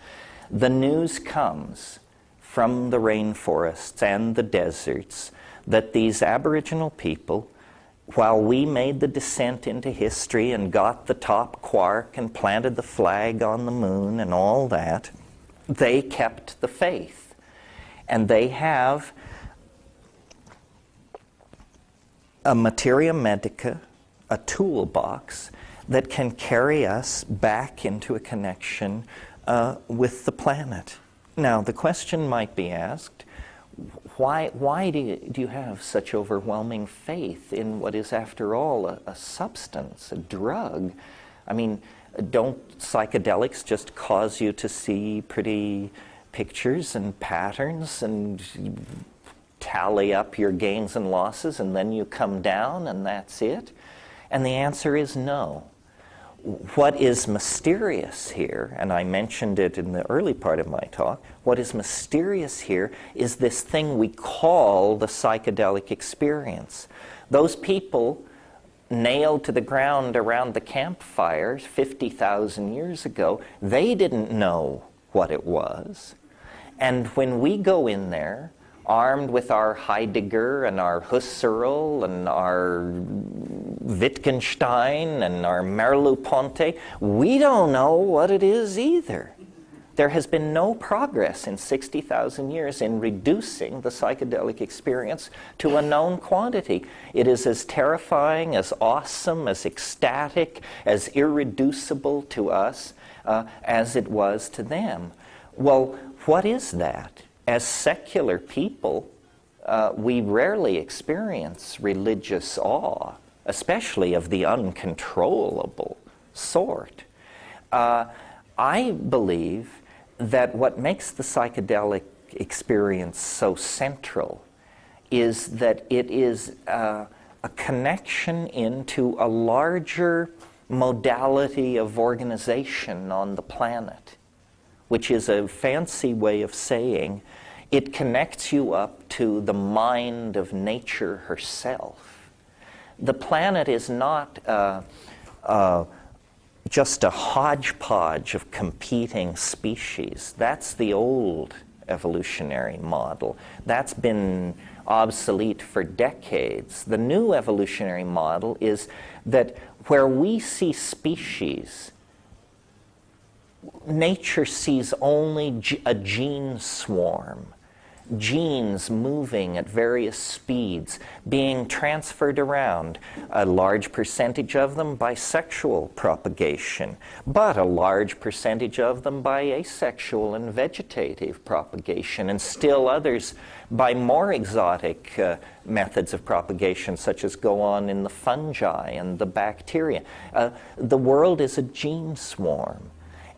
the news comes from the rainforests and the deserts that these Aboriginal people, while we made the descent into history and got the top quark and planted the flag on the moon and all that, they kept the faith. And they have a materia medica, a toolbox that can carry us back into a connection with the planet. Now, the question might be asked, why do you have such overwhelming faith in what is, after all, a substance, a drug? I mean, don't psychedelics just cause you to see pretty pictures and patterns and tally up your gains and losses, and then you come down and that's it? And the answer is no. What is mysterious here, and I mentioned it in the early part of my talk, what is mysterious here is this thing we call the psychedelic experience. Those people nailed to the ground around the campfires 50,000 years ago, they didn't know what it was. And when we go in there, armed with our Heidegger and our Husserl and our Wittgenstein and our Merleau-Ponty, we don't know what it is either. There has been no progress in 60,000 years in reducing the psychedelic experience to a known quantity. It is as terrifying, as awesome, as ecstatic, as irreducible to us as it was to them. Well, what is that? As secular people, we rarely experience religious awe, especially of the uncontrollable sort. I believe that what makes the psychedelic experience so central is that it is a connection into a larger modality of organization on the planet, which is a fancy way of saying it connects you up to the mind of nature herself. The planet is not just a hodgepodge of competing species. That's the old evolutionary model. That's been obsolete for decades. The new evolutionary model is that where we see species, nature sees only a gene swarm, genes moving at various speeds, being transferred around, a large percentage of them by sexual propagation, but a large percentage of them by asexual and vegetative propagation, and still others by more exotic methods of propagation, such as go on in the fungi and the bacteria. The world is a gene swarm.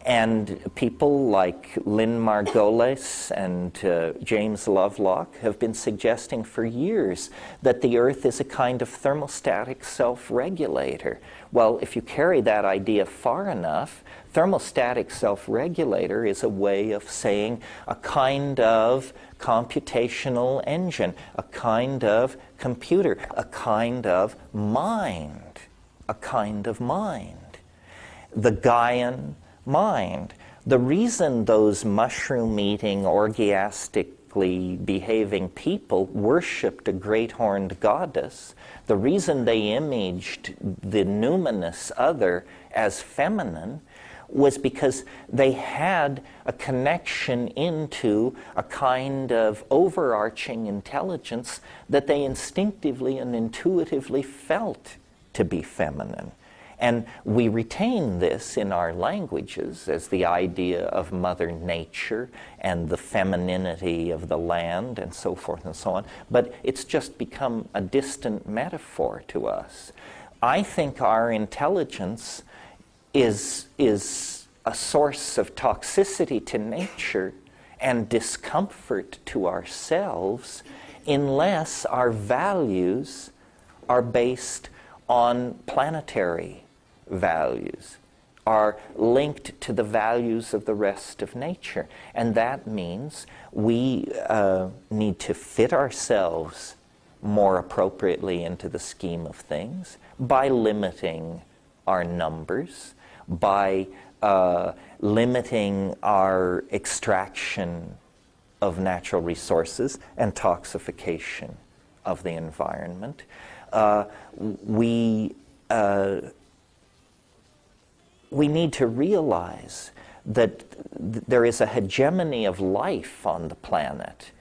And people like Lynn Margulis and James Lovelock have been suggesting for years that the Earth is a kind of thermostatic self-regulator. Well, if you carry that idea far enough, thermostatic self-regulator is a way of saying a kind of computational engine, a kind of computer, a kind of mind, a kind of mind. The Gaian mind. The reason those mushroom-eating, orgiastically behaving people worshipped a great horned goddess, the reason they imaged the numinous other as feminine, was because they had a connection into a kind of overarching intelligence that they instinctively and intuitively felt to be feminine. And we retain this in our languages as the idea of Mother Nature and the femininity of the land and so forth and so on. But it's just become a distant metaphor to us. I think our intelligence is a source of toxicity to nature and discomfort to ourselves unless our values are based on planetary values, are linked to the values of the rest of nature. And that means we need to fit ourselves more appropriately into the scheme of things by limiting our numbers, by limiting our extraction of natural resources and toxification of the environment. We need to realize that there is a hegemony of life on the planet,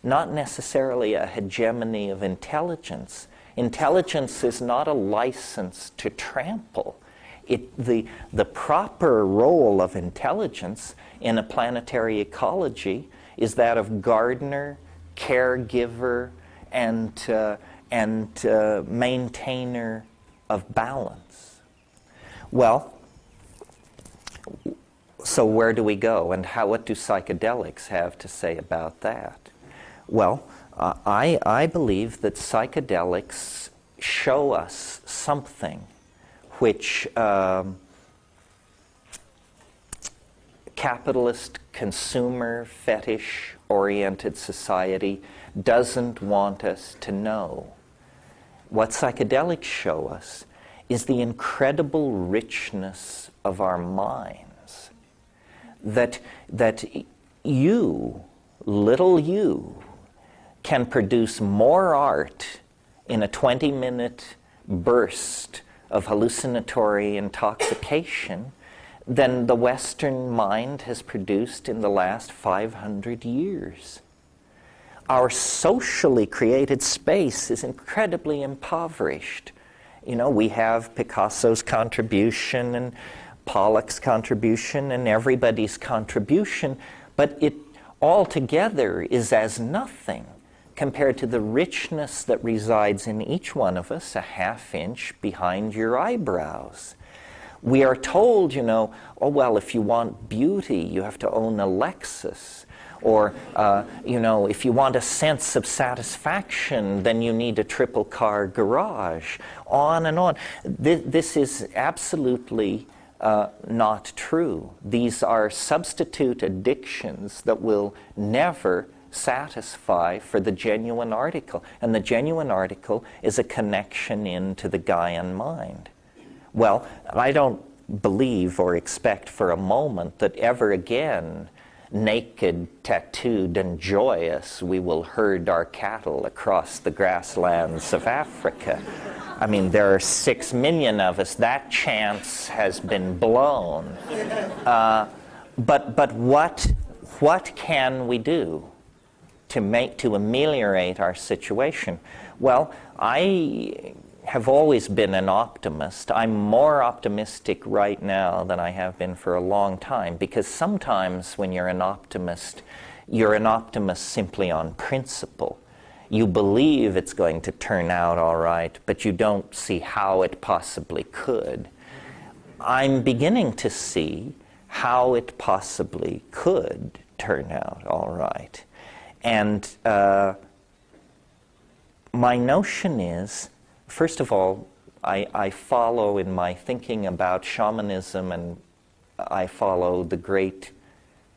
not necessarily a hegemony of intelligence. Intelligence is not a license to trample. The proper role of intelligence in a planetary ecology is that of gardener, caregiver, and maintainer of balance. Well, so where do we go, and what do psychedelics have to say about that? Well, I believe that psychedelics show us something which capitalist, consumer, fetish-oriented society doesn't want us to know. What psychedelics show us is the incredible richness of our minds. That you, little you, can produce more art in a 20-minute burst of hallucinatory intoxication than the Western mind has produced in the last 500 years. Our socially created space is incredibly impoverished. You know, we have Picasso's contribution and Pollock's contribution and everybody's contribution, but it altogether is as nothing compared to the richness that resides in each one of us a half inch behind your eyebrows. We are told, you know, oh, well, if you want beauty, you have to own a Lexus. Or, you know, if you want a sense of satisfaction, then you need a triple-car garage. On and on. This is absolutely not true. These are substitute addictions that will never satisfy for the genuine article. And the genuine article is a connection into the Gaian mind. Well, I don't believe or expect for a moment that ever again, naked, tattooed, and joyous, we will herd our cattle across the grasslands of Africa. I mean, there are 6 million of us. That chance has been blown. But what can we do to ameliorate our situation? Well, I have always been an optimist. I'm more optimistic right now than I have been for a long time, because sometimes when you're an optimist simply on principle. You believe it's going to turn out all right, but you don't see how it possibly could. I'm beginning to see how it possibly could turn out all right. And my notion is, first of all, I follow in my thinking about shamanism, and I follow the great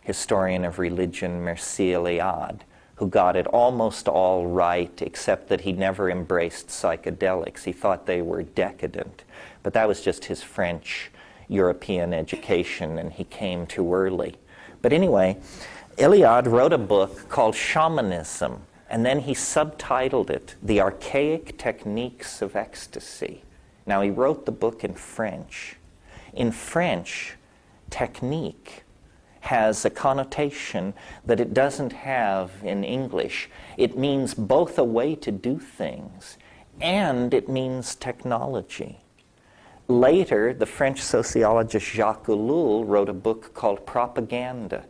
historian of religion, Mircea Eliade, who got it almost all right, except that he never embraced psychedelics. He thought they were decadent. But that was just his French European education, and he came too early. But anyway, Eliade wrote a book called Shamanism, and then he subtitled it, The Archaic Techniques of Ecstasy. Now, he wrote the book in French. In French, technique has a connotation that it doesn't have in English. It means both a way to do things and it means technology. Later, the French sociologist Jacques Ellul wrote a book called Propaganda.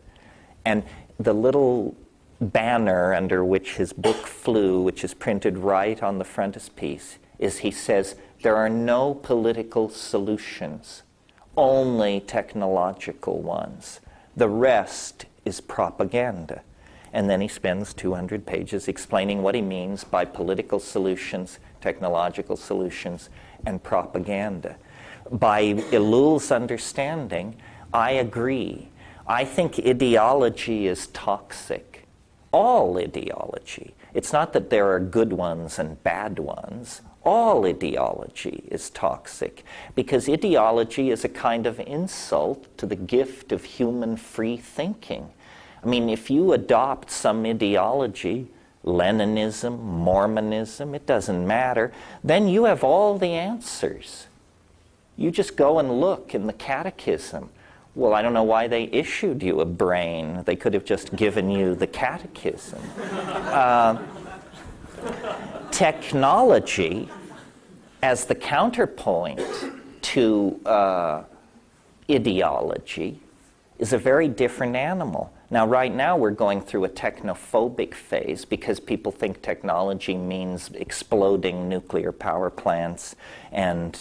And the little banner under which his book flew, which is printed right on the frontispiece, is he says, there are no political solutions, only technological ones. The rest is propaganda. And then he spends 200 pages explaining what he means by political solutions, technological solutions, and propaganda. By Ellul's understanding, I agree. I think ideology is toxic. All ideology. It's not that there are good ones and bad ones. All ideology is toxic because ideology is a kind of insult to the gift of human free thinking. I mean, if you adopt some ideology, Leninism, Mormonism, it doesn't matter, then you have all the answers. You just go and look in the catechism. Well, I don't know why they issued you a brain. They could have just given you the catechism. Technology, as the counterpoint to ideology, is a very different animal. Now, right now, we're going through a technophobic phase because people think technology means exploding nuclear power plants and,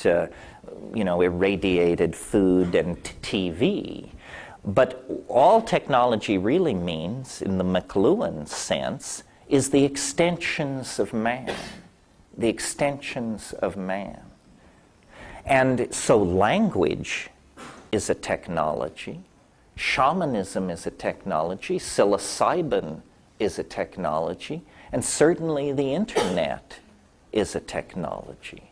irradiated food and TV. But all technology really means, in the McLuhan sense, is the extensions of man. The extensions of man. And so language is a technology. Shamanism is a technology. Psilocybin is a technology. And certainly the internet is a technology.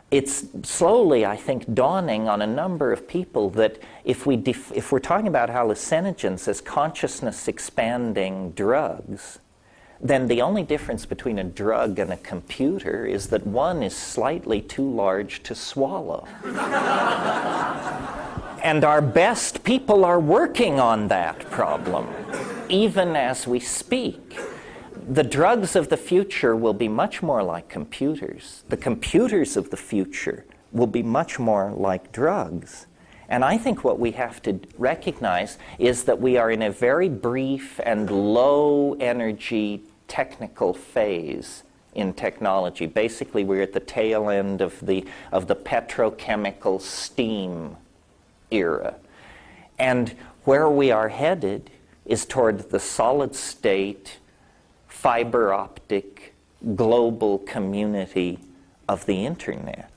It's slowly, I think, dawning on a number of people that if we're talking about hallucinogens as consciousness-expanding drugs, then the only difference between a drug and a computer is that one is slightly too large to swallow. And our best people are working on that problem, even as we speak. The drugs of the future will be much more like computers. The computers of the future will be much more like drugs. And I think what we have to recognize is that we are in a very brief and low-energy technical phase in technology. Basically, we're at the tail end of the petrochemical steam era. And where we are headed is toward the solid-state, fiber optic, global community of the internet.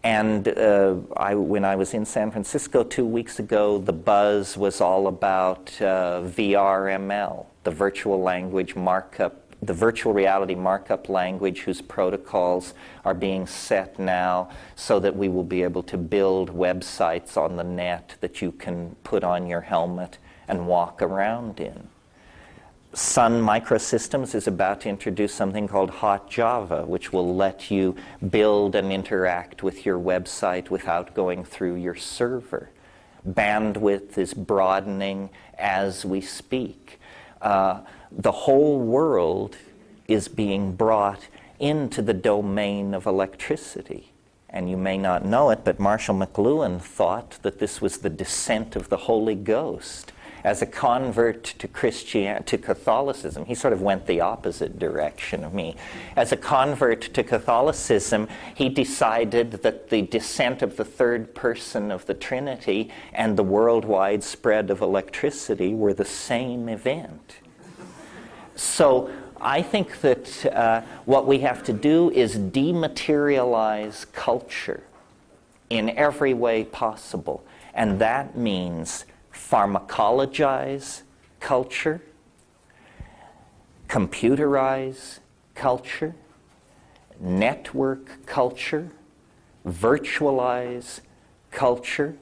And when I was in San Francisco 2 weeks ago, the buzz was all about VRML, the virtual language markup, the virtual reality markup language whose protocols are being set now so that we will be able to build websites on the net that you can put on your helmet and walk around in. Sun Microsystems is about to introduce something called Hot Java, which will let you build and interact with your website without going through your server. Bandwidth is broadening as we speak. The whole world is being brought into the domain of electricity. And you may not know it, but Marshall McLuhan thought that this was the descent of the Holy Ghost. As a convert to Catholicism, he sort of went the opposite direction of me. As a convert to Catholicism, he decided that the descent of the third person of the Trinity and the worldwide spread of electricity were the same event. So I think that what we have to do is dematerialize culture in every way possible. And that means pharmacologize culture, computerize culture, network culture, virtualize culture,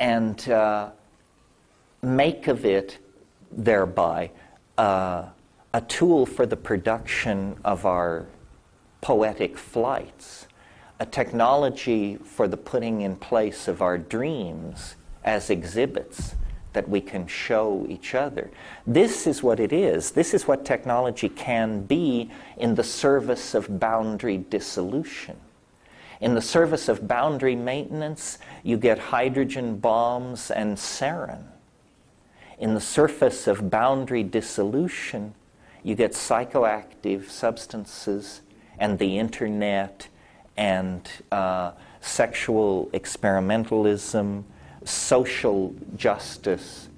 and make of it, thereby, a tool for the production of our poetic flights, a technology for the putting in place of our dreams as exhibits that we can show each other. This is what it is. This is what technology can be in the service of boundary dissolution. In the service of boundary maintenance, you get hydrogen bombs and sarin. In the surface of boundary dissolution, you get psychoactive substances and the internet and sexual experimentalism, social justice,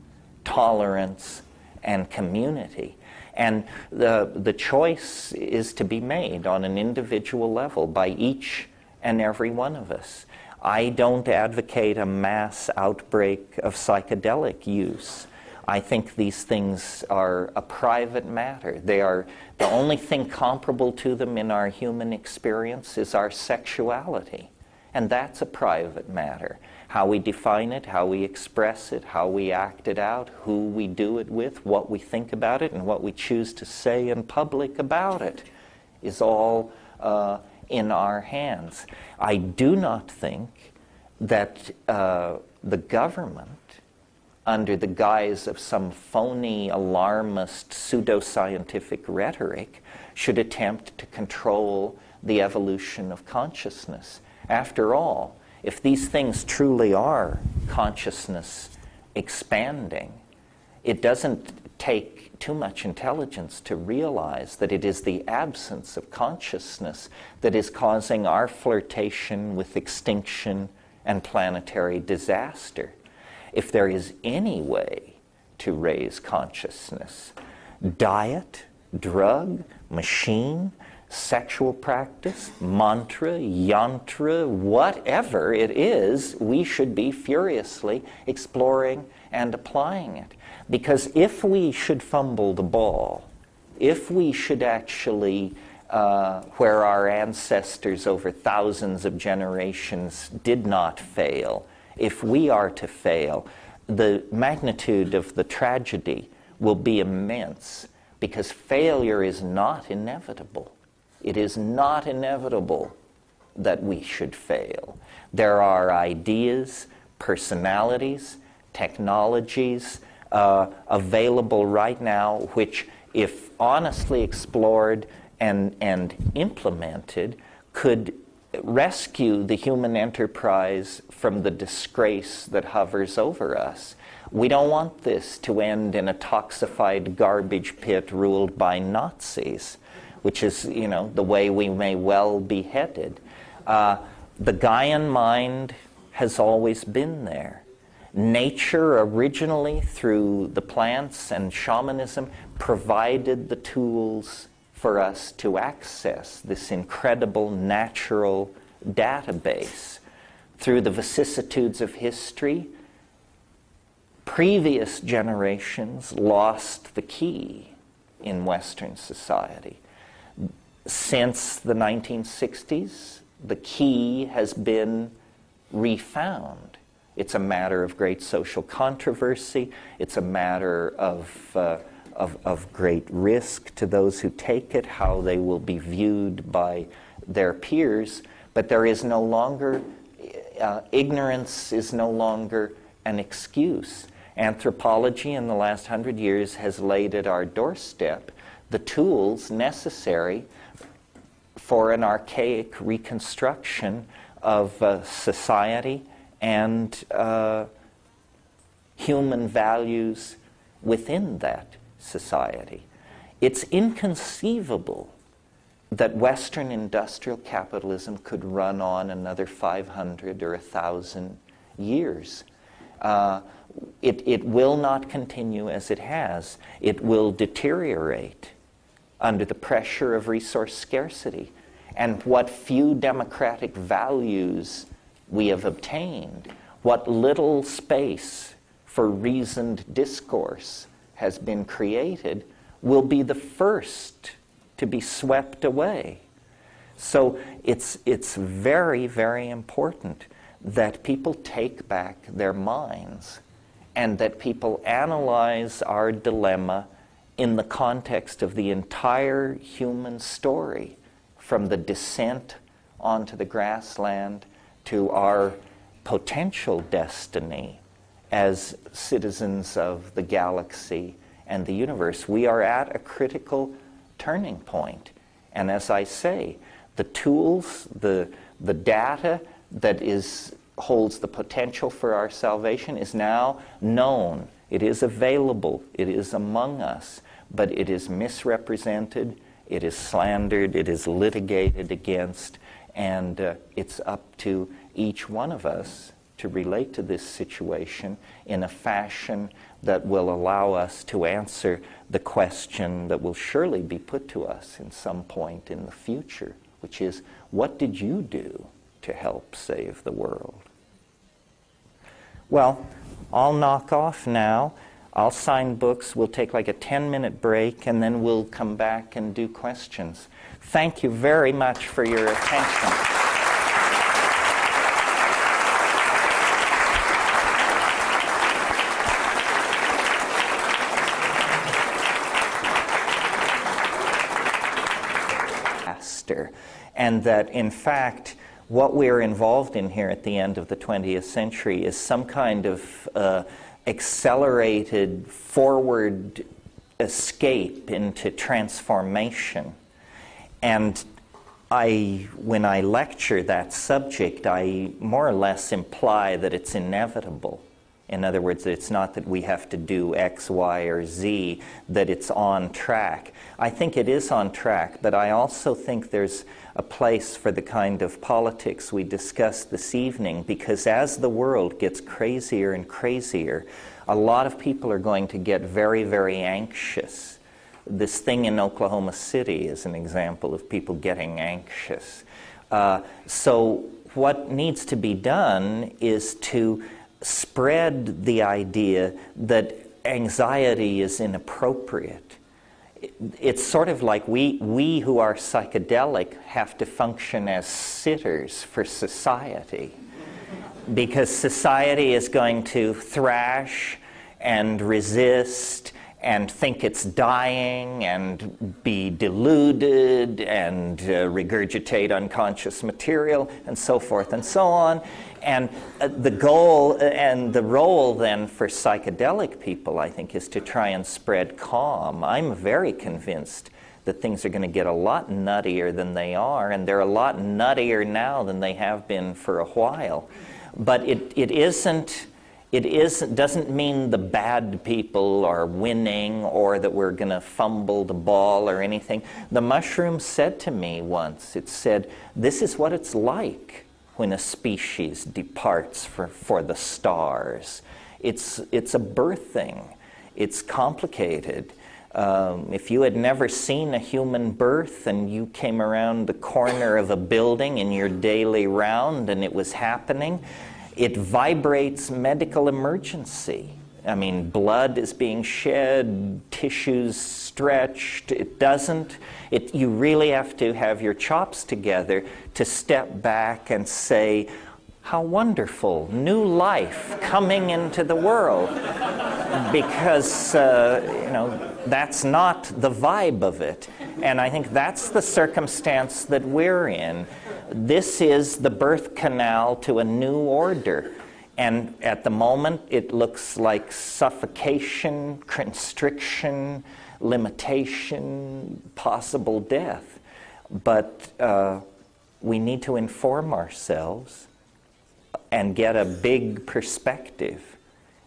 tolerance, and community. And the choice is to be made on an individual level by each and every one of us. I don't advocate a mass outbreak of psychedelic use. I think these things are a private matter. They are the only thing comparable to them in our human experience is our sexuality. And that's a private matter. How we define it, how we express it, how we act it out, who we do it with, what we think about it, and what we choose to say in public about it is all in our hands. I do not think that the government, under the guise of some phony, alarmist, pseudoscientific rhetoric, should attempt to control the evolution of consciousness. After all, if these things truly are consciousness expanding, it doesn't take too much intelligence to realize that it is the absence of consciousness that is causing our flirtation with extinction and planetary disaster. If there is any way to raise consciousness, diet, drug, machine, sexual practice, mantra, yantra, whatever it is, we should be furiously exploring and applying it. Because if we should fumble the ball, if we should actually, where our ancestors over thousands of generations did not fail, if we are to fail, the magnitude of the tragedy will be immense, because failure is not inevitable. It is not inevitable that we should fail. There are ideas, personalities, technologies available right now which, if honestly explored and implemented, could rescue the human enterprise from the disgrace that hovers over us. We don't want this to end in a toxified garbage pit ruled by Nazis, which is, the way we may well be headed. The Gaian mind has always been there. Nature originally, through the plants and shamanism, provided the tools for us to access this incredible natural database. Through the vicissitudes of history, previous generations lost the key in Western society. Since the 1960s, the key has been refound. It's a matter of great social controversy. It's a matter of great risk to those who take it, how they will be viewed by their peers. But there is no longer, ignorance is no longer an excuse. Anthropology in the last 100 years has laid at our doorstep the tools necessary for an archaic reconstruction of society and human values within that society. It's inconceivable that Western industrial capitalism could run on another 500 or 1,000 years. It will not continue as it has. It will deteriorate under the pressure of resource scarcity. And what few democratic values we have obtained, what little space for reasoned discourse has been created, will be the first to be swept away. So it's very, very important that people take back their minds and that people analyze our dilemma in the context of the entire human story, from the descent onto the grassland to our potential destiny as citizens of the galaxy and the universe. We are at a critical turning point. And as I say, the tools, the data that holds the potential for our salvation is now known. It is available. It is among us. But it is misrepresented. It is slandered. It is litigated against. And it's up to each one of us to relate to this situation in a fashion that will allow us to answer the question that will surely be put to us in some point in the future, which is, what did you do to help save the world? Well, I'll knock off now. I'll sign books. We'll take like a 10-minute break, and then we'll come back and do questions. Thank you very much for your attention. And that, in fact, what we're involved in here at the end of the 20th century is some kind of accelerated forward escape into transformation. And when I lecture that subject, I more or less imply that it's inevitable. In other words, it's not that we have to do X, Y, or Z, that it's on track. I think it is on track, but I also think there's a place for the kind of politics we discussed this evening, because as the world gets crazier and crazier, a lot of people are going to get very, very anxious. This thing in Oklahoma City is an example of people getting anxious. So what needs to be done is to spread the idea that anxiety is inappropriate. It's sort of like we who are psychedelic have to function as sitters for society, because society is going to thrash and resist and think it's dying and be deluded and regurgitate unconscious material and so forth and so on. And the goal and the role then for psychedelic people, I think, is to try and spread calm. I'm very convinced that things are going to get a lot nuttier than they are, and they're a lot nuttier now than they have been for a while. But it doesn't mean the bad people are winning or that we're going to fumble the ball or anything. The mushroom said to me once, it said, this is what it's like when a species departs for the stars. It's a birthing. It's complicated. If you had never seen a human birth and you came around the corner of a building in your daily round and it was happening, it vibrates medical emergency. I mean, blood is being shed, tissues stretched. You really have to have your chops together to step back and say, how wonderful, new life coming into the world. Because, that's not the vibe of it. And I think that's the circumstance that we're in. This is the birth canal to a new order. And at the moment, it looks like suffocation, constriction, limitation, possible death. But we need to inform ourselves and get a big perspective.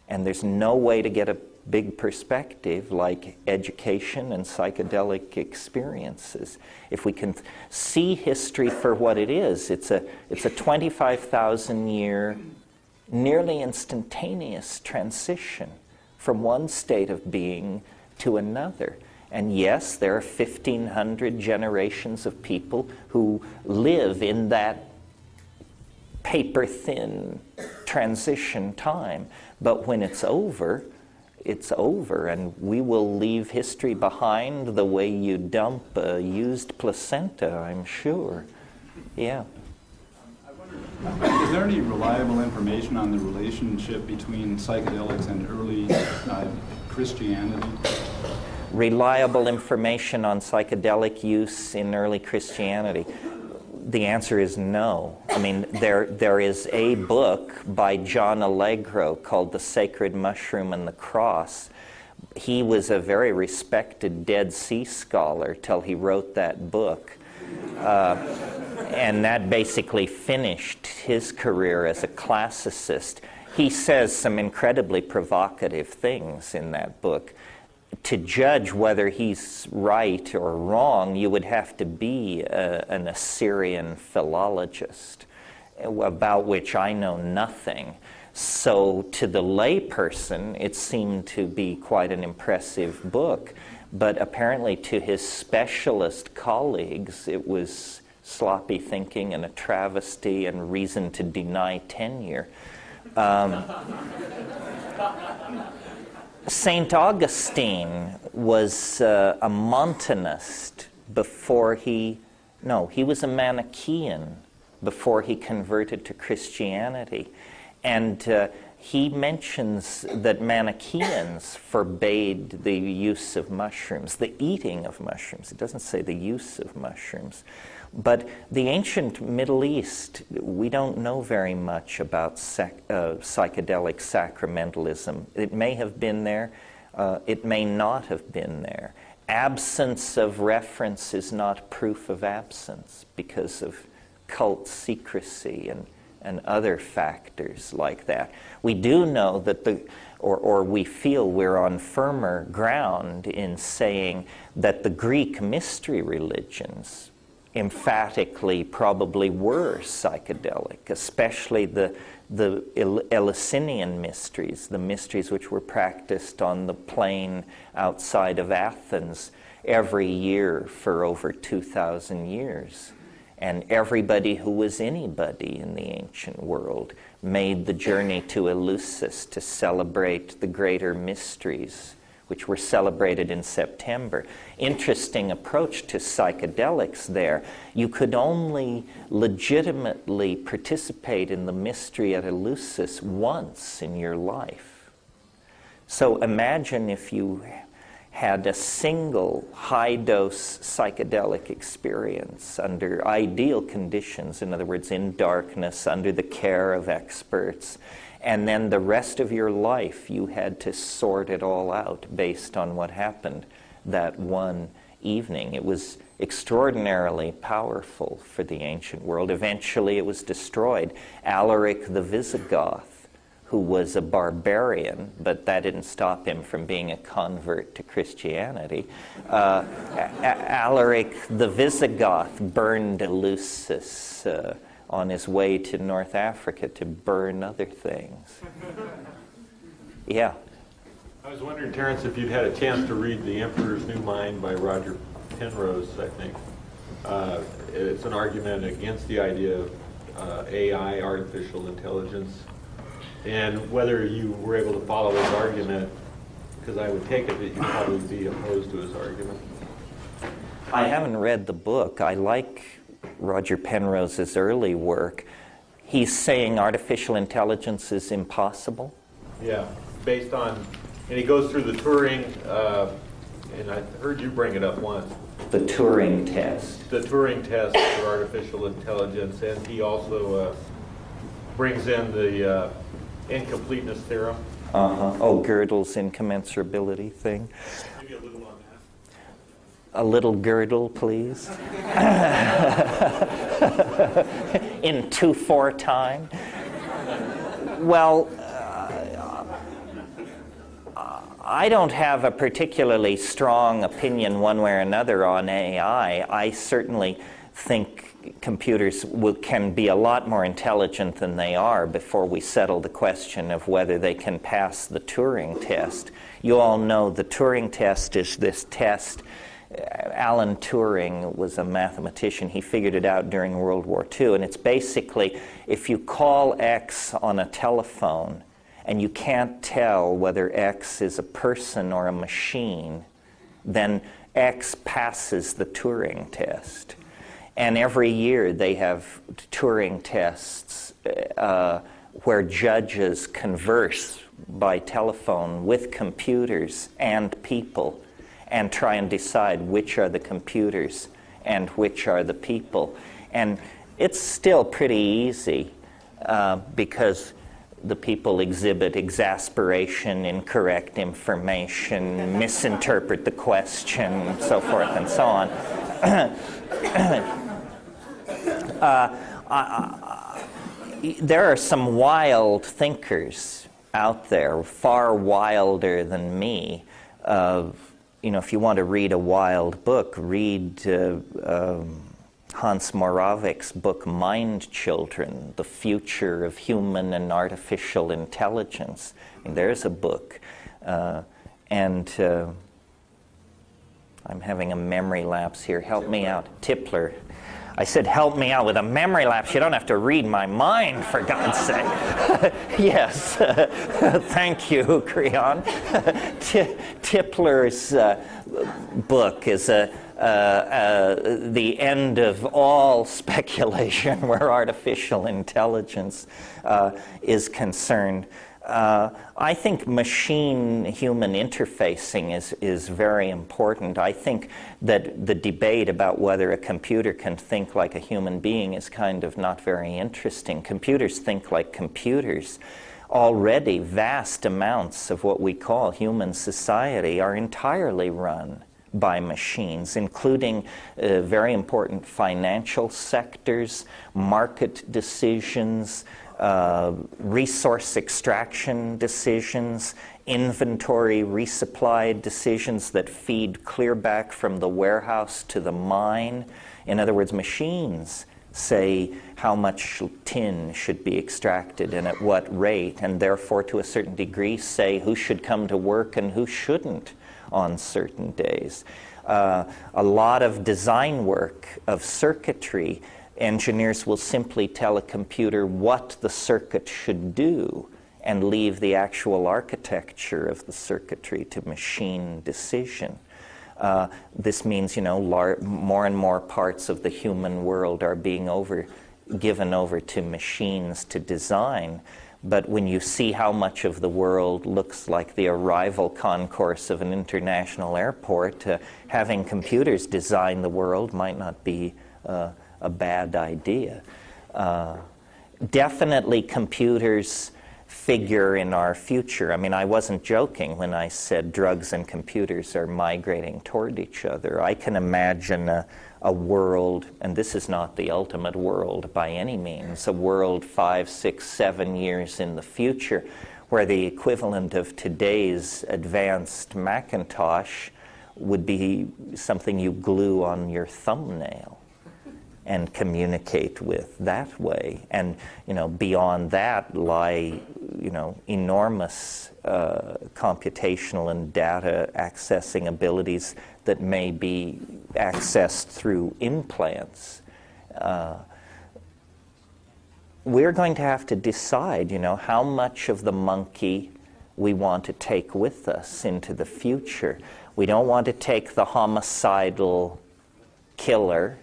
And there's no way to get a big perspective like education and psychedelic experiences. If we can see history for what it is, it's a 25,000-year, nearly instantaneous transition from one state of being to another. And yes, there are 1,500 generations of people who live in that paper-thin transition time. But when it's over, and we will leave history behind the way you dump a used placenta, I'm sure. Yeah. Is there any reliable information on the relationship between psychedelics and early Christianity? Reliable information on psychedelic use in early Christianity. The answer is no. I mean, there is a book by John Allegro called The Sacred Mushroom and the Cross. He was a very respected Dead Sea scholar till he wrote that book. And that basically finished his career as a classicist. He says some incredibly provocative things in that book. To judge whether he's right or wrong, you would have to be an Assyrian philologist, about which I know nothing. So to the layperson, it seemed to be quite an impressive book. But apparently to his specialist colleagues, it was sloppy thinking and a travesty and reason to deny tenure. St. Augustine was a Montanist before he was a Manichaean before he converted to Christianity. And he mentions that Manichaeans forbade the use of mushrooms, the eating of mushrooms. It doesn't say the use of mushrooms. But the ancient Middle East, we don't know very much about psychedelic sacramentalism. It may have been there, it may not have been there. Absence of reference is not proof of absence because of cult secrecy and other factors like that. We do know that or we feel we're on firmer ground in saying that the Greek mystery religions emphatically probably were psychedelic, especially the Eleusinian mysteries, the mysteries which were practiced on the plain outside of Athens every year for over 2,000 years. And everybody who was anybody in the ancient world made the journey to Eleusis to celebrate the greater mysteries, which were celebrated in September. Interesting approach to psychedelics there. You could only legitimately participate in the mystery at Eleusis once in your life. So imagine if you had a single high-dose psychedelic experience under ideal conditions, in other words, in darkness, under the care of experts, and then the rest of your life you had to sort it all out based on what happened that one evening. It was extraordinarily powerful for the ancient world. Eventually it was destroyed. Alaric the Visigoth, who was a barbarian, but that didn't stop him from being a convert to Christianity. Alaric the Visigoth burned Eleusis on his way to North Africa to burn other things. Yeah. I was wondering, Terence, if you'd had a chance to read The Emperor's New Mind by Roger Penrose, I think. It's an argument against the idea of AI, artificial intelligence, and whether you were able to follow his argument, because I would take it that you'd probably be opposed to his argument. I haven't read the book. I like Roger Penrose's early work. He's saying artificial intelligence is impossible? Yeah, based on, and he goes through the Turing, and I heard you bring it up once. The Turing test. The Turing test for artificial intelligence, and he also brings in the incompleteness theorem. Oh, Gödel's incommensurability thing. Maybe a little on that. A little Gödel, please. In 2/4 time. Well, I don't have a particularly strong opinion one way or another on AI. I certainly think computers can be a lot more intelligent than they are before we settle the question of whether they can pass the Turing test. You all know the Turing test is this test. Alan Turing was a mathematician. He figured it out during World War II, and it's basically if you call X on a telephone and you can't tell whether X is a person or a machine, then X passes the Turing test. And every year they have Turing tests where judges converse by telephone with computers and people and try and decide which are the computers and which are the people. And It's still pretty easy because the people exhibit exasperation, incorrect information, misinterpret the question, so forth and so on. There are some wild thinkers out there, far wilder than me. If you want to read a wild book, read Hans Moravec's book, Mind Children, The Future of Human and Artificial Intelligence. And there's a book. I'm having a memory lapse here. Help me out. Tipler. I said, help me out with a memory lapse. You don't have to read my mind, for God's sake. Yes. Thank you, Creon. Tipler's book is the end of all speculation where artificial intelligence is concerned. I think machine-human interfacing is very important. I think that the debate about whether a computer can think like a human being is kind of not very interesting. Computers think like computers. Already, vast amounts of what we call human society are entirely run by machines, including very important financial sectors, market decisions, resource extraction decisions, inventory resupply decisions that feed clear back from the warehouse to the mine. In other words, machines say how much tin should be extracted and at what rate, and therefore to a certain degree say who should come to work and who shouldn't on certain days. A lot of design work of circuitry, engineers will simply tell a computer what the circuit should do and leave the actual architecture of the circuitry to machine decision. This means, more and more parts of the human world are being given over to machines to design. But when you see how much of the world looks like the arrival concourse of an international airport, having computers design the world might not be a bad idea. Definitely computers figure in our future. I mean, I wasn't joking when I said drugs and computers are migrating toward each other. I can imagine a world, and this is not the ultimate world by any means, a world 5, 6, 7 years in the future where the equivalent of today's advanced Macintosh would be something you glue on your thumbnail and communicate with that way. And, beyond that lie, enormous computational and data accessing abilities that may be accessed through implants. We're going to have to decide, how much of the monkey we want to take with us into the future. We don't want to take the homicidal killer.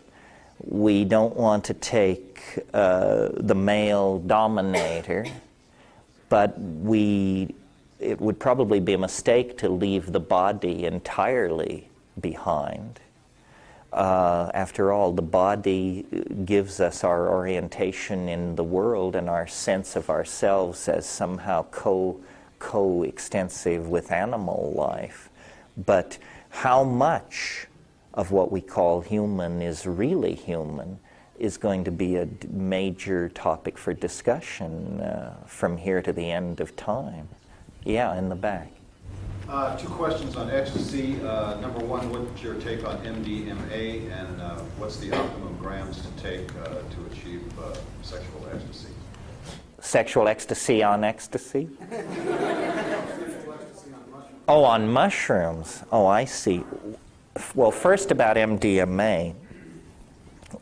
We don't want to take the male dominator, but it would probably be a mistake to leave the body entirely behind. After all, the body gives us our orientation in the world and our sense of ourselves as somehow co-extensive with animal life. But how much of what we call human is really human is going to be a major topic for discussion from here to the end of time. Yeah, in the back. 2 questions on ecstasy. Number 1, what's your take on MDMA, and what's the optimum grams to take to achieve sexual ecstasy? Sexual ecstasy on ecstasy? Oh, on mushrooms. Oh, I see. Well, first about MDMA.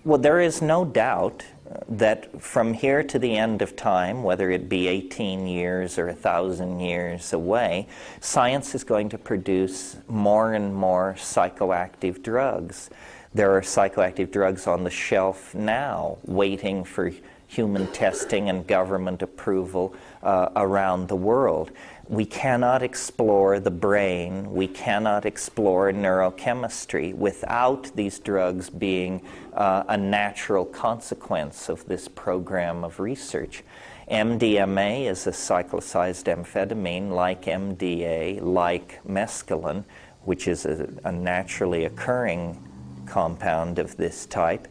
Well, there is no doubt that from here to the end of time, whether it be 18 years or 1,000 years away, science is going to produce more and more psychoactive drugs. There are psychoactive drugs on the shelf now waiting for human testing and government approval around the world. We cannot explore the brain, we cannot explore neurochemistry without these drugs being a natural consequence of this program of research. MDMA is a cyclicized amphetamine like MDA, like mescaline, which is a naturally occurring compound of this type.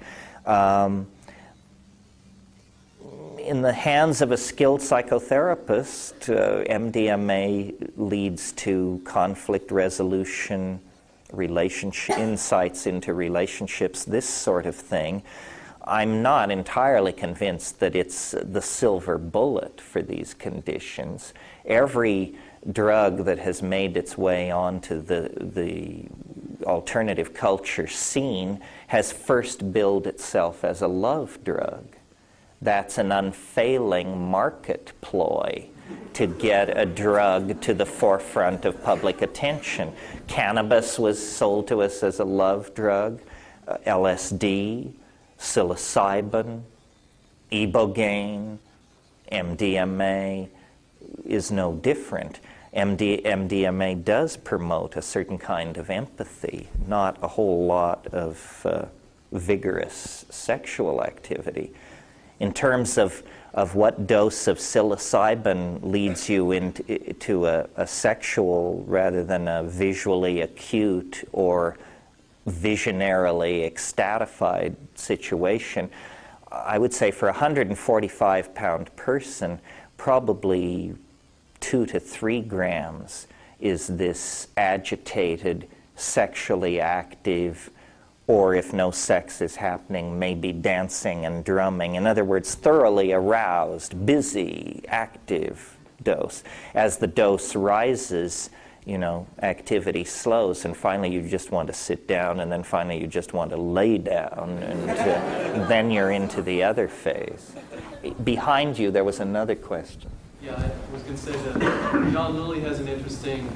In the hands of a skilled psychotherapist, MDMA leads to conflict resolution, insights into relationships, this sort of thing. I'm not entirely convinced that it's the silver bullet for these conditions. Every drug that has made its way onto the alternative culture scene has first billed itself as a love drug. That's an unfailing market ploy to get a drug to the forefront of public attention. Cannabis was sold to us as a love drug, LSD, psilocybin, ibogaine, MDMA is no different. MDMA does promote a certain kind of empathy, not a whole lot of vigorous sexual activity. In terms of what dose of psilocybin leads you into a sexual rather than a visually acute or visionarily ecstatified situation, I would say for a 145-pound person, probably 2 to 3 grams is this agitated, sexually active, or if no sex is happening, maybe dancing and drumming. In other words, thoroughly aroused, busy, active dose. As the dose rises, you know, activity slows, and finally you just want to sit down, and then finally you just want to lay down, and then you're into the other phase. Behind you, there was another question. Yeah, I was going to say that John Lilly has an interesting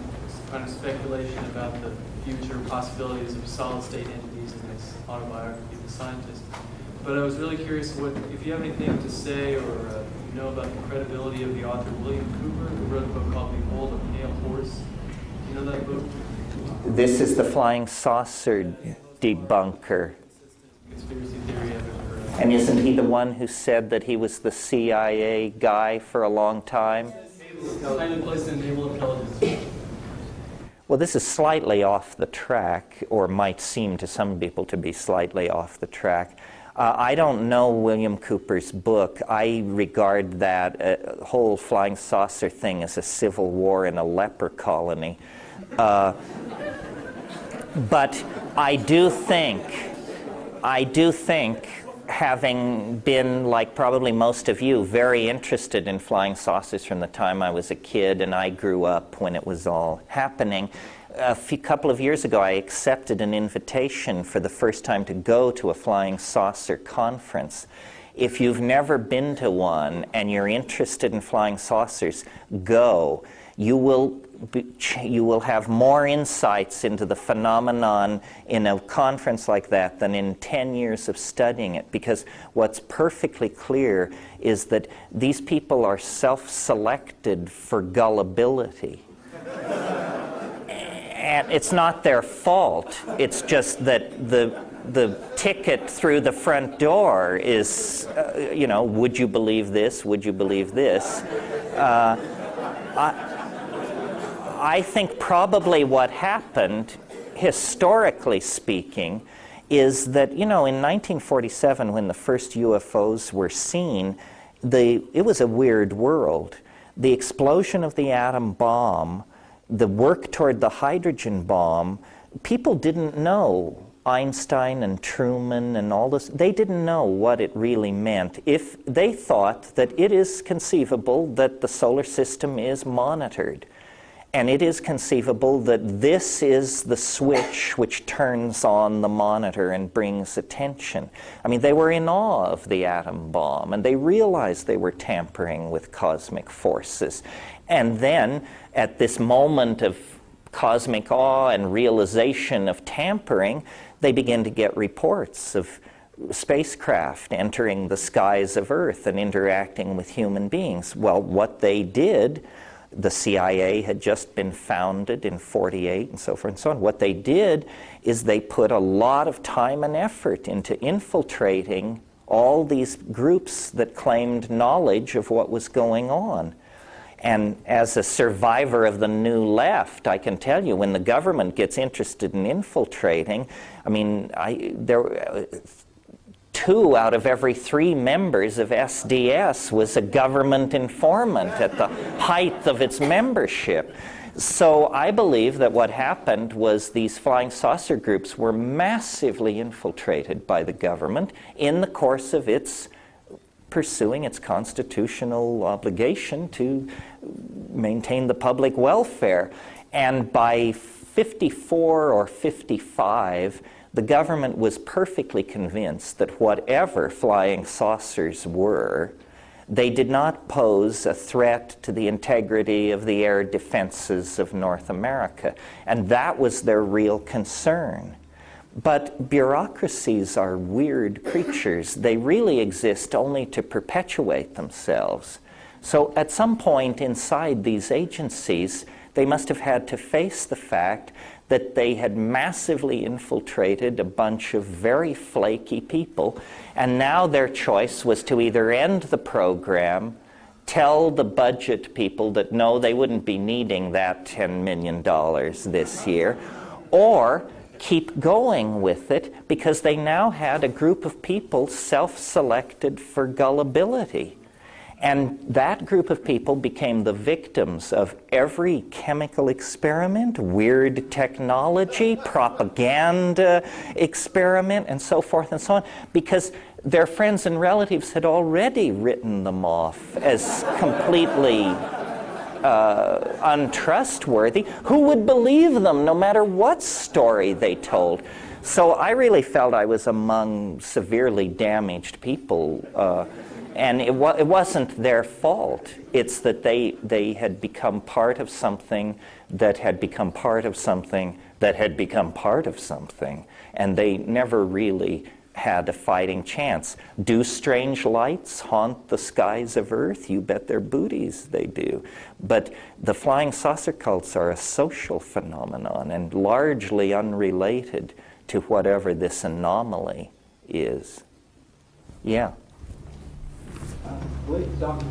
kind of speculation about the future possibilities of solid-state entities in his autobiography, The Scientist. But I was really curious if you have anything to say or you know about the credibility of the author William Cooper, who wrote a book called Behold a Pale Horse. You know that book? This is the flying saucer debunker. Conspiracy theory of it. And isn't he the one who said that he was the CIA guy for a long time? Highly placed in naval intelligence. Well, this is slightly off the track, or might seem to some people to be slightly off the track. I don't know William Cooper's book. I regard that whole flying saucer thing as a civil war in a leper colony. But I do think, having been, like probably most of you, very interested in flying saucers from the time I was a kid, and I grew up when it was all happening. A couple of years ago, I accepted an invitation for the first time to go to a flying saucer conference. If you've never been to one and you're interested in flying saucers, go. You will have more insights into the phenomenon in a conference like that than in 10 years of studying it, because what's perfectly clear is that these people are self-selected for gullibility. And it's not their fault. It's just that the ticket through the front door is, you know, would you believe this? Would you believe this? I think probably what happened, historically speaking, is that, you know, in 1947, when the first UFOs were seen, it was a weird world. The explosion of the atom bomb, the work toward the hydrogen bomb, people didn't know. Einstein and Truman and all this, they didn't know what it really meant. If they thought that it is conceivable that the solar system is monitored, and it is conceivable that this is the switch which turns on the monitor and brings attention. I mean, they were in awe of the atom bomb, and they realized they were tampering with cosmic forces. And then, at this moment of cosmic awe and realization of tampering, they began to get reports of spacecraft entering the skies of Earth and interacting with human beings. Well, what they did, the CIA had just been founded in '48 and so forth and so on. What they did is they put a lot of time and effort into infiltrating all these groups that claimed knowledge of what was going on. And as a survivor of the New Left, I can tell you, when the government gets interested in infiltrating, I mean, there 2 out of every 3 members of SDS was a government informant at the height of its membership. So I believe that what happened was these flying saucer groups were massively infiltrated by the government in the course of its pursuing its constitutional obligation to maintain the public welfare. And by 54 or 55, the government was perfectly convinced that whatever flying saucers were, they did not pose a threat to the integrity of the air defenses of North America. And that was their real concern. But bureaucracies are weird creatures. They really exist only to perpetuate themselves. So at some point inside these agencies, they must have had to face the fact that they had massively infiltrated a bunch of very flaky people, and now their choice was to either end the program, tell the budget people that no, they wouldn't be needing that $10 million this year, or keep going with it because they now had a group of people self-selected for gullibility. And that group of people became the victims of every chemical experiment, weird technology, propaganda experiment, and so forth and so on, because their friends and relatives had already written them off as completely untrustworthy. Who would believe them no matter what story they told? So I really felt I was among severely damaged people. And it wasn't their fault. It's that they had become part of something that had become part of something that had become part of something. And they never really had a fighting chance. Do strange lights haunt the skies of Earth? You bet their booties they do. But the flying saucer cults are a social phenomenon and largely unrelated to whatever this anomaly is. Yeah. Late Dr.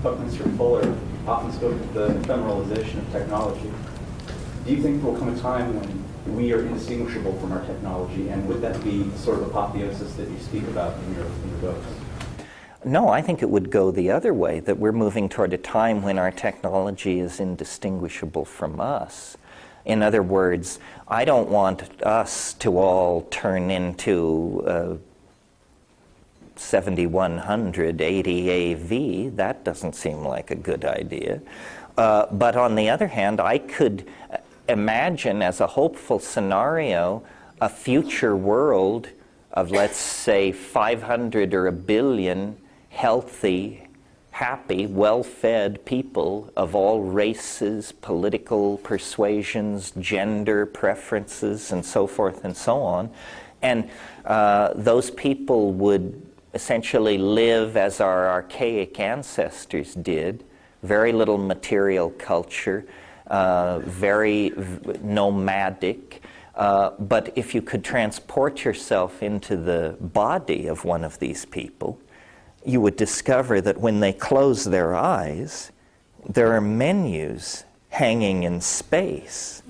Buckminster Fuller often spoke of the ephemeralization of technology. Do you think there will come a time when we are indistinguishable from our technology, and would that be the sort of apotheosis that you speak about in your books? No, I think it would go the other way, that we're moving toward a time when our technology is indistinguishable from us. In other words, I don't want us to all turn into 7100 80 AV. That doesn't seem like a good idea. But on the other hand, I could imagine as a hopeful scenario a future world of, let's say, 500 or 1 billion healthy, happy, well-fed people of all races, political persuasions, gender preferences, and so forth and so on. And those people would essentially live as our archaic ancestors did, very little material culture, very nomadic. But if you could transport yourself into the body of one of these people, you would discover that when they close their eyes, there are menus hanging in space.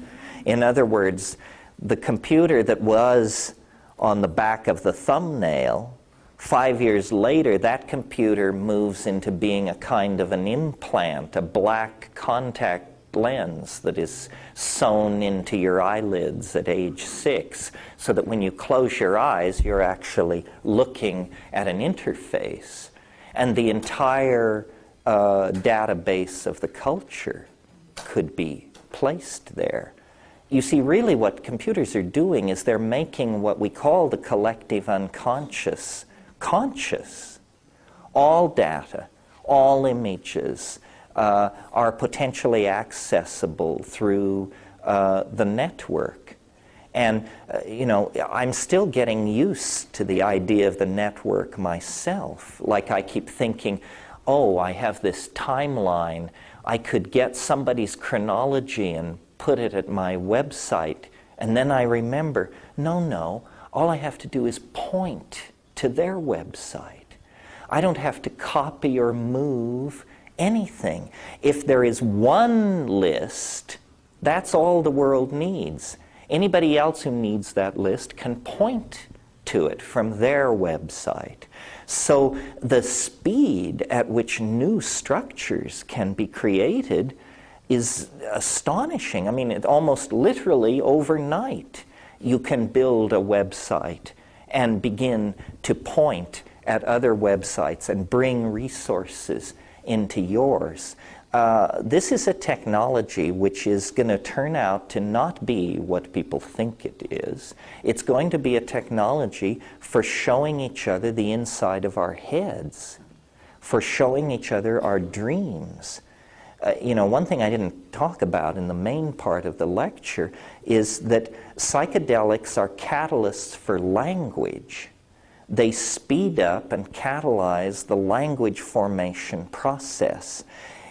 In other words, the computer that was on the back of the thumbnail, 5 years later, that computer moves into being a kind of an implant, a black contact lens that is sewn into your eyelids at age 6, so that when you close your eyes, you're actually looking at an interface. And the entire database of the culture could be placed there. You see, really what computers are doing is they're making what we call the collective unconscious conscious. All data, all images are potentially accessible through the network. And, you know, I'm still getting used to the idea of the network myself. Like I keep thinking, oh, I have this timeline. I could get somebody's chronology and put it at my website. And then I remember, no, all I have to do is point to their website. I don't have to copy or move anything. If there is one list, that's all the world needs. Anybody else who needs that list can point to it from their website. So the speed at which new structures can be created is astonishing. I mean, almost literally overnight, you can build a website and begin to point at other websites and bring resources into yours. This is a technology which is going to turn out to not be what people think it is. It's going to be a technology for showing each other the inside of our heads, for showing each other our dreams. You know, one thing I didn't talk about in the main part of the lecture is that psychedelics are catalysts for language. They speed up and catalyze the language formation process.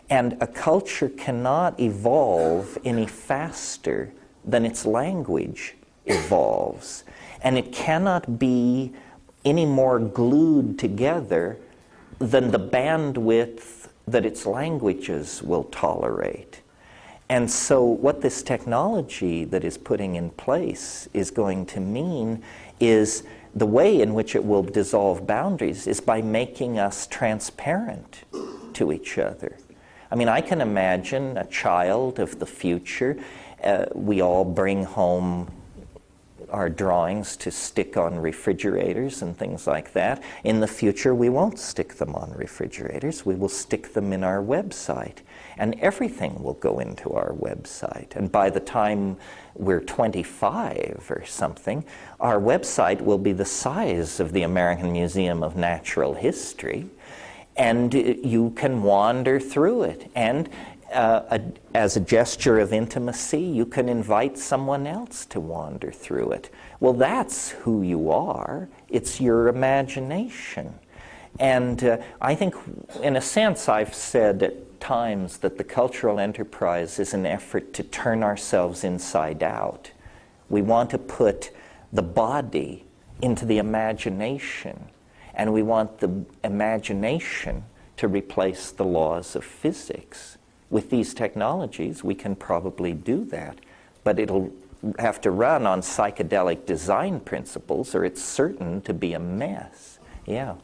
And a culture cannot evolve any faster than its language evolves. And it cannot be any more glued together than the bandwidth that its languages will tolerate. And so what this technology that is putting in place is going to mean is the way in which it will dissolve boundaries is by making us transparent to each other. I mean, I can imagine a child of the future. We all bring home our drawings to stick on refrigerators and things like that. In the future, we won't stick them on refrigerators. We will stick them in our website. And everything will go into our website. And by the time we're 25 or something, our website will be the size of the American Museum of Natural History. And you can wander through it. And as a gesture of intimacy, you can invite someone else to wander through it. Well, that's who you are. It's your imagination. And I think, in a sense, I've said at times that the cultural enterprise is an effort to turn ourselves inside out. We want to put the body into the imagination. And we want the imagination to replace the laws of physics. With these technologies, we can probably do that. But it'll have to run on psychedelic design principles, or it's certain to be a mess. Yeah.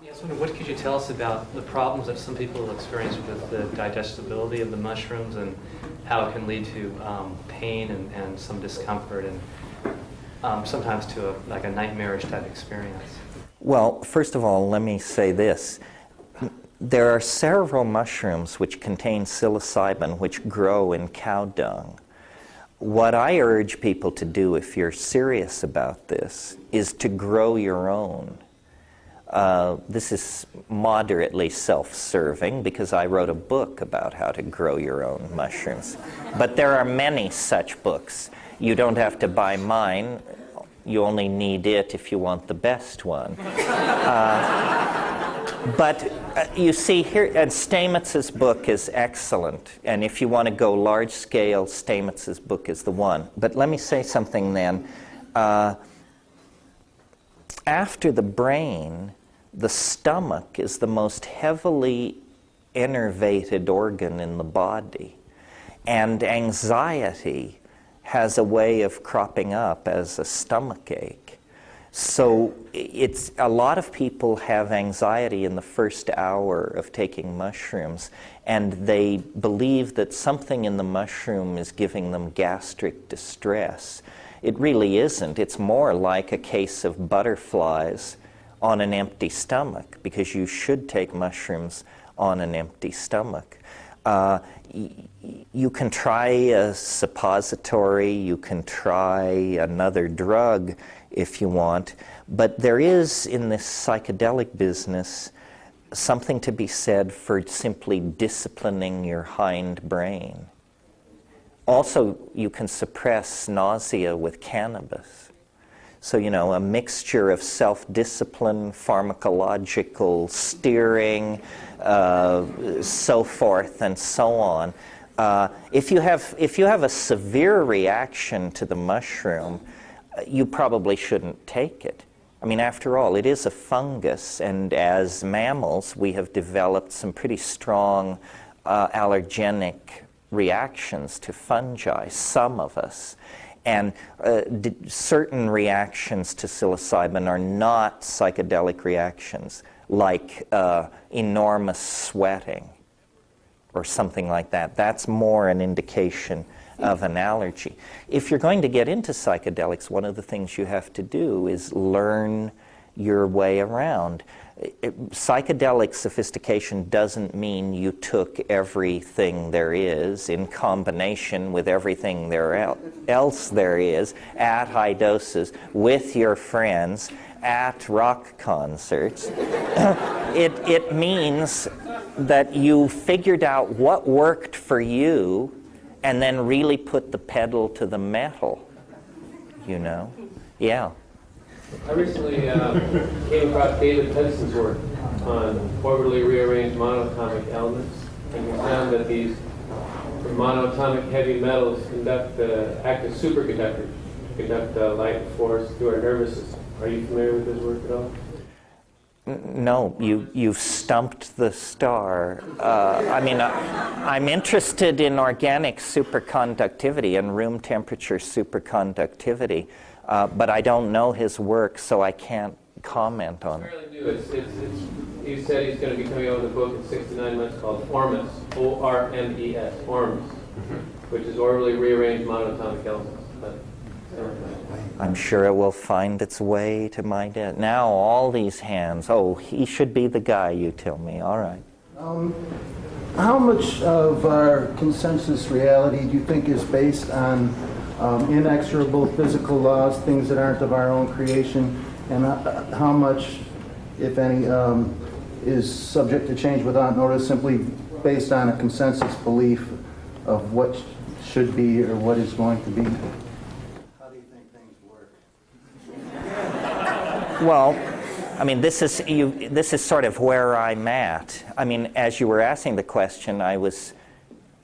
Yes, what could you tell us about the problems that some people have experienced with the digestibility of the mushrooms and how it can lead to pain and some discomfort and sometimes to a nightmarish type experience? Well, first of all, let me say this. There are several mushrooms which contain psilocybin which grow in cow dung. What I urge people to do, if you're serious about this, is to grow your own. This is moderately self-serving because I wrote a book about how to grow your own mushrooms. But there are many such books. You don't have to buy mine. You only need it if you want the best one. But you see here, and Stamitz's book is excellent. And if you want to go large scale, Stamitz's book is the one. But let me say something then. After the brain, the stomach is the most heavily innervated organ in the body. And anxiety has a way of cropping up as a stomach ache. So a lot of people have anxiety in the first hour of taking mushrooms, and they believe that something in the mushroom is giving them gastric distress. It really isn't. It's more like a case of butterflies on an empty stomach, because you should take mushrooms on an empty stomach. You can try a suppository, you can try another drug if you want, but there is in this psychedelic business something to be said for simply disciplining your hind brain. Also, you can suppress nausea with cannabis. So, a mixture of self-discipline, pharmacological steering, so forth and so on. If you have a severe reaction to the mushroom, you probably shouldn't take it. I mean, after all, it is a fungus, and as mammals, we have developed some pretty strong allergenic reactions to fungi, some of us. And certain reactions to psilocybin are not psychedelic reactions, like enormous sweating or something like that. That's more an indication of an allergy. If you're going to get into psychedelics, one of the things you have to do is learn your way around. Psychedelic sophistication doesn't mean you took everything there is in combination with everything else there is at high doses with your friends at rock concerts. It means that you figured out what worked for you and then really put the pedal to the metal, Yeah. I recently came across David Hudson's work on orbitally rearranged monatomic elements, and we found that these monatomic heavy metals act as superconductors to conduct light force through our nervous system. Are you familiar with his work at all? No, you've stumped the star. I'm interested in organic superconductivity and room temperature superconductivity, but I don't know his work, so I can't comment on it. Fairly new. He said he's going to be coming out with a book in 6 to 9 months called ORMES, O-R-M-E-S, ORMES, which is orbitally rearranged monatomic elements. I'm sure it will find its way to my desk. Now all these hands. Oh, he should be the guy, you tell me. All right. How much of our consensus reality do you think is based on inexorable physical laws, things that aren't of our own creation, and how much, if any, is subject to change without notice, simply based on a consensus belief of what should be or what is going to be? Well, this is sort of where I'm at. As you were asking the question,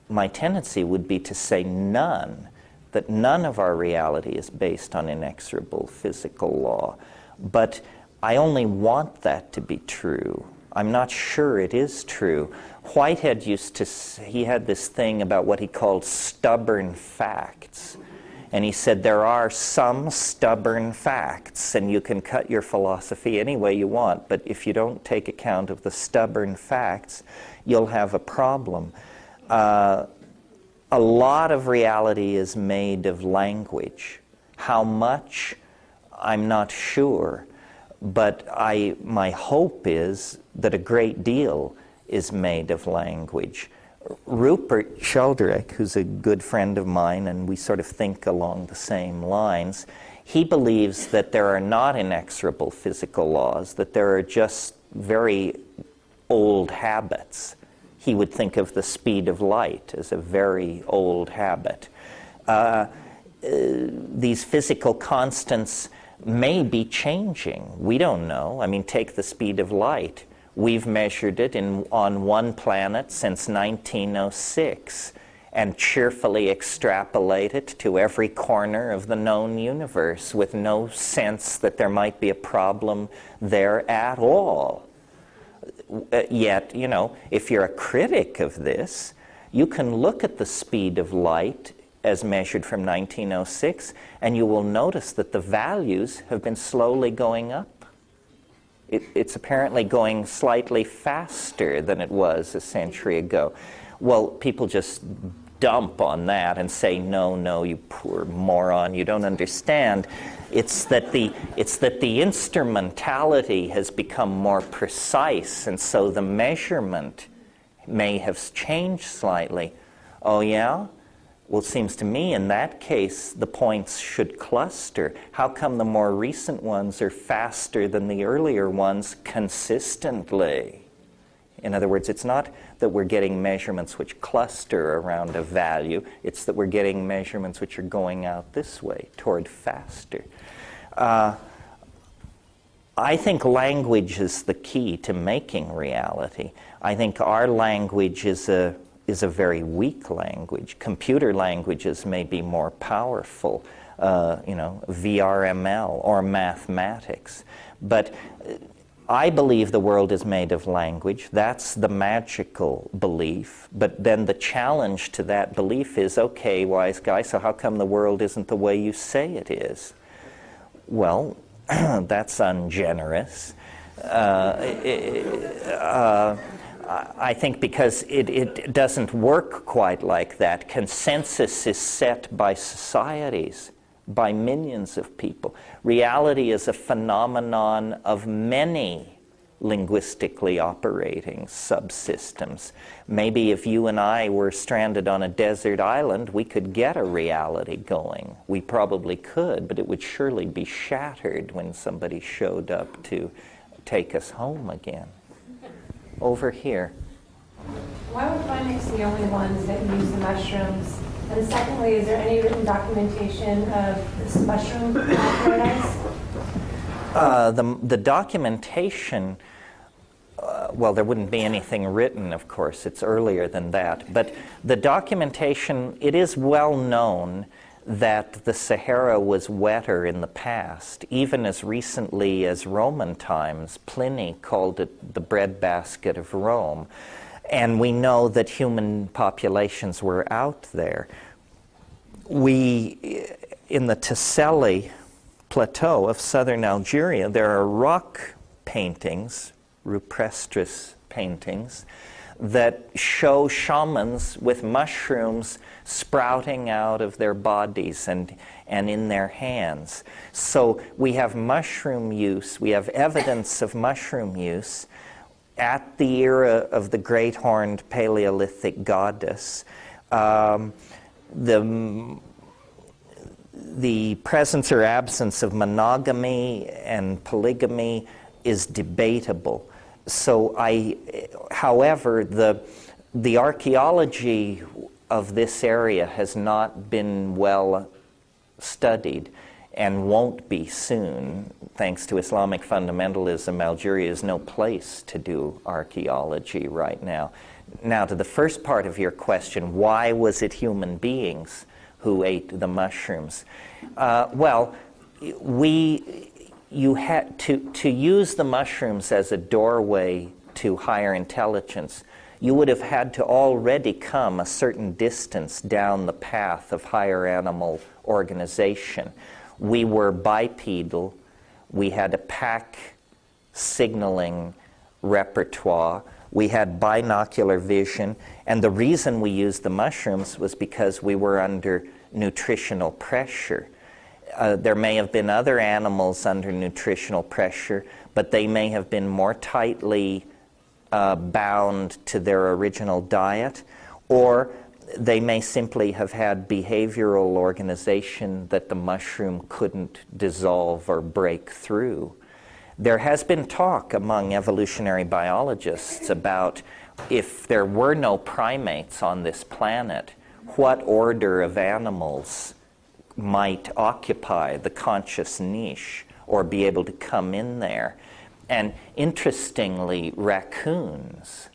my tendency would be to say none, that none of our reality is based on inexorable physical law. But I only want that to be true. I'm not sure it is true. Whitehead he had this thing about what he called stubborn facts. And he said there are some stubborn facts, and you can cut your philosophy any way you want, but if you don't take account of the stubborn facts, you'll have a problem. A lot of reality is made of language. How much, I'm not sure, but my hope is that a great deal is made of language. Rupert Sheldrake, who's a good friend of mine, and we sort of think along the same lines, he believes that there are not inexorable physical laws, that there are just very old habits. He would think of the speed of light as a very old habit. These physical constants may be changing. We don't know. Take the speed of light. We've measured it on one planet since 1906 and cheerfully extrapolate it to every corner of the known universe with no sense that there might be a problem there at all. Yet, if you're a critic of this, you can look at the speed of light as measured from 1906 and you will notice that the values have been slowly going up. It's apparently going slightly faster than it was a century ago. Well, people just dump on that and say, no, you poor moron, you don't understand. It's that the instrumentality has become more precise, and so the measurement may have changed slightly. Oh, yeah? Well, it seems to me in that case the points should cluster. How come the more recent ones are faster than the earlier ones consistently? In other words, it's not that we're getting measurements which cluster around a value, it's that we're getting measurements which are going out this way, toward faster. I think language is the key to making reality. I think our language is a very weak language. Computer languages may be more powerful, VRML or mathematics. But I believe the world is made of language. That's the magical belief. But then the challenge to that belief is, okay, wise guy, so how come the world isn't the way you say it is? Well, that's ungenerous. I think because it doesn't work quite like that. Consensus is set by societies, by millions of people. Reality is a phenomenon of many linguistically operating subsystems. Maybe if you and I were stranded on a desert island, we could get a reality going. We probably could, but it would surely be shattered when somebody showed up to take us home again. Over here. Why were primates the only ones that use the mushrooms? And secondly, is there any written documentation of this mushroom paradise? The documentation, well, there wouldn't be anything written, of course. It's earlier than that. But the documentation, it is well known that the Sahara was wetter in the past. Even as recently as Roman times, Pliny called it the breadbasket of Rome. And we know that human populations were out there. In the Tassili plateau of southern Algeria, there are rock paintings, rupestris paintings, that show shamans with mushrooms sprouting out of their bodies and in their hands. So we have mushroom use, we have evidence of mushroom use at the era of the great horned Paleolithic goddess. The presence or absence of monogamy and polygamy is debatable. So however, the archaeology of this area has not been well studied and won't be soon. Thanks to Islamic fundamentalism, Algeria is no place to do archaeology right now. Now, to the first part of your question, why was it human beings who ate the mushrooms? You had to use the mushrooms as a doorway to higher intelligence. You would have had to already come a certain distance down the path of higher animal organization. We were bipedal. We had a pack signaling repertoire. We had binocular vision. And the reason we used the mushrooms was because we were under nutritional pressure. There may have been other animals under nutritional pressure, but they may have been more tightly bound to their original diet, or they may simply have had behavioral organization that the mushroom couldn't dissolve or break through. There has been talk among evolutionary biologists about if there were no primates on this planet, what order of animals might occupy the conscious niche or be able to come in there. And interestingly, raccoons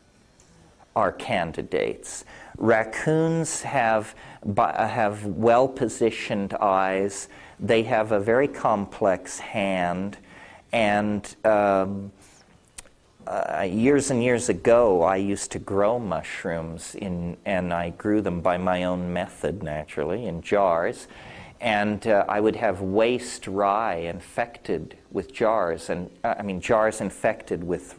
are candidates. Raccoons have well-positioned eyes. They have a very complex hand. And years and years ago, I used to grow mushrooms, and I grew them by my own method, naturally, in jars. And I would have waste rye infected with jars, jars infected with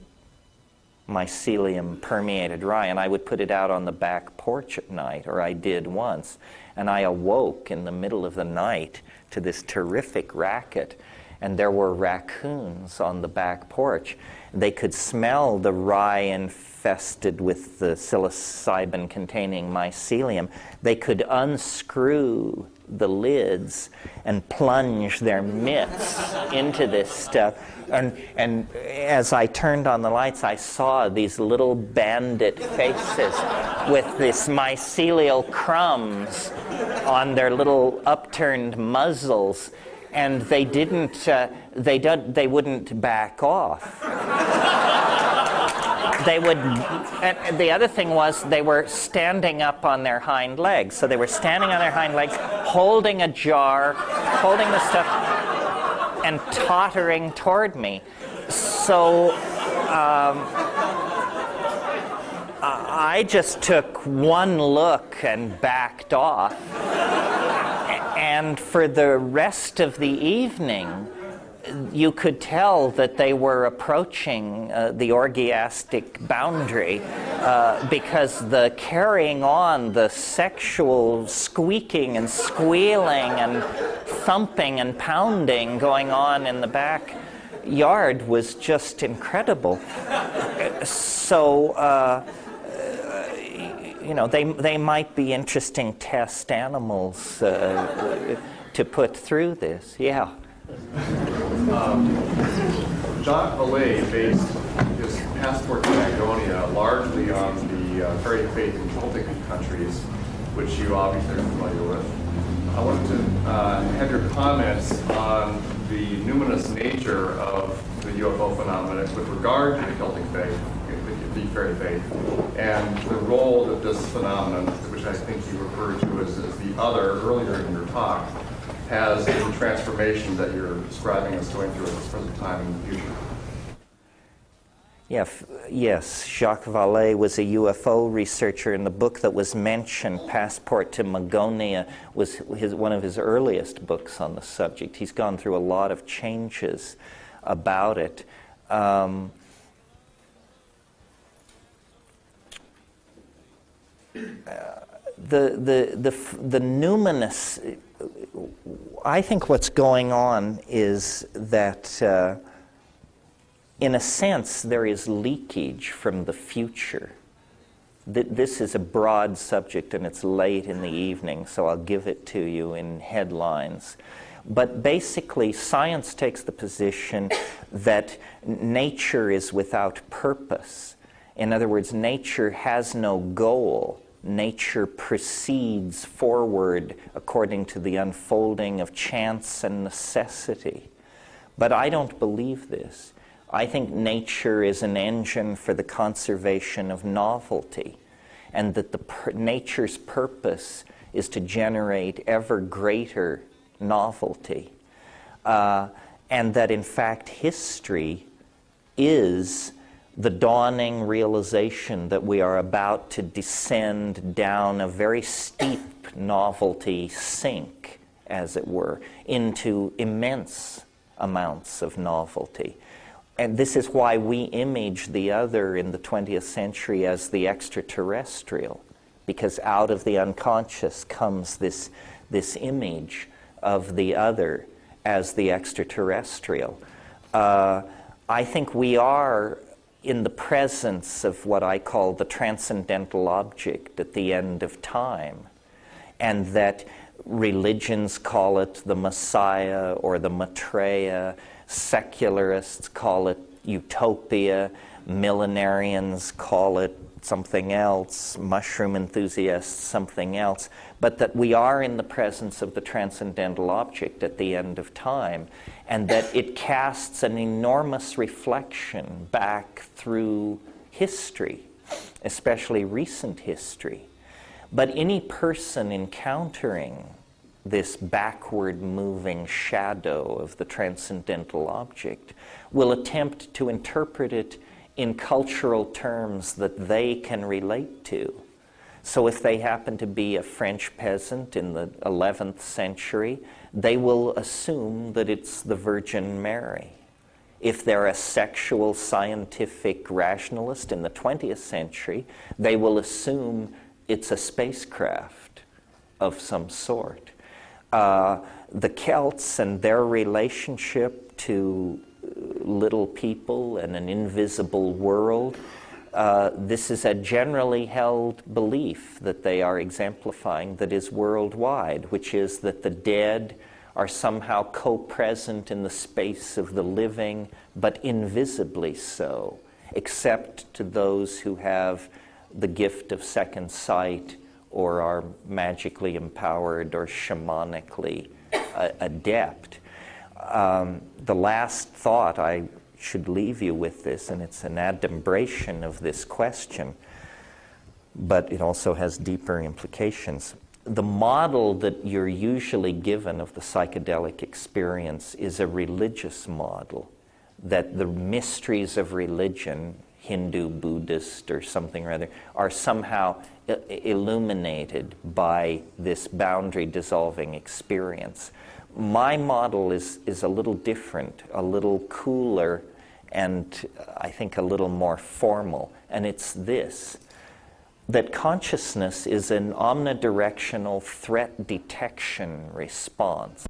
mycelium permeated rye, and I would put it out on the back porch at night, or I did once, and I awoke in the middle of the night to this terrific racket, and there were raccoons on the back porch. They could smell the rye infested with the psilocybin containing mycelium. They could unscrew the lids and plunge their mitts into this stuff. And as I turned on the lights, I saw these little bandit faces with this mycelial crumbs on their little upturned muzzles, and they wouldn't back off. They would, and the other thing was they were standing up on their hind legs. So they were standing on their hind legs, holding a jar, holding the stuff, and tottering toward me. So I just took one look and backed off. And for the rest of the evening, you could tell that they were approaching the orgiastic boundary because the carrying on, the sexual squeaking and squealing and thumping and pounding going on in the backyard was just incredible. So, you know, they might be interesting test animals to put through this. Yeah. Jacques Vallée based his passport to Magonia largely on the fairy faith in Celtic countries, which you obviously are familiar with. I wanted to have your comments on the numinous nature of the UFO phenomenon with regard to the Celtic faith, the fairy faith, and the role that this phenomenon, which I think you referred to as the other earlier in your talk, has in the transformation that you're describing us going through at this present time in the future. Yeah, yes, Jacques Vallée was a UFO researcher, and the book that was mentioned, Passport to Magonia, was one of his earliest books on the subject. He's gone through a lot of changes about it. The numinous, I think what's going on is that in a sense there is leakage from the future. This is a broad subject and it's late in the evening, so I'll give it to you in headlines. But basically science takes the position that nature is without purpose. In other words, nature has no goal. Nature proceeds forward according to the unfolding of chance and necessity. But I don't believe this. I think nature is an engine for the conservation of novelty, and that nature's purpose is to generate ever greater novelty. And that in fact history is the dawning realization that we are about to descend down a very steep novelty sink, as it were, into immense amounts of novelty. And this is why we image the other in the 20th century as the extraterrestrial, because out of the unconscious comes this image of the other as the extraterrestrial. I think we are in the presence of what I call the transcendental object at the end of time, and that religions call it the Messiah or the Maitreya, secularists call it utopia, millenarians call it something else, mushroom enthusiasts something else, but that we are in the presence of the transcendental object at the end of time, and that it casts an enormous reflection back through history, especially recent history. But any person encountering this backward moving shadow of the transcendental object will attempt to interpret it in cultural terms that they can relate to. So if they happen to be a French peasant in the 11th century, they will assume that it's the Virgin Mary. If they're a sexual scientific rationalist in the 20th century, they will assume it's a spacecraft of some sort. The Celts and their relationship to little people and an invisible world this is a generally held belief that they are exemplifying that is worldwide, which is that the dead are somehow co-present in the space of the living, but invisibly so, except to those who have the gift of second sight or are magically empowered or shamanically adept. The last thought I should leave you with this, and it's an adumbration of this question, but it also has deeper implications. The model that you're usually given of the psychedelic experience is a religious model, that the mysteries of religion, Hindu, Buddhist, or something or other, are somehow illuminated by this boundary-dissolving experience. My model is a little different, a little cooler, and I think a little more formal, and it's this: that consciousness is an omnidirectional threat detection response.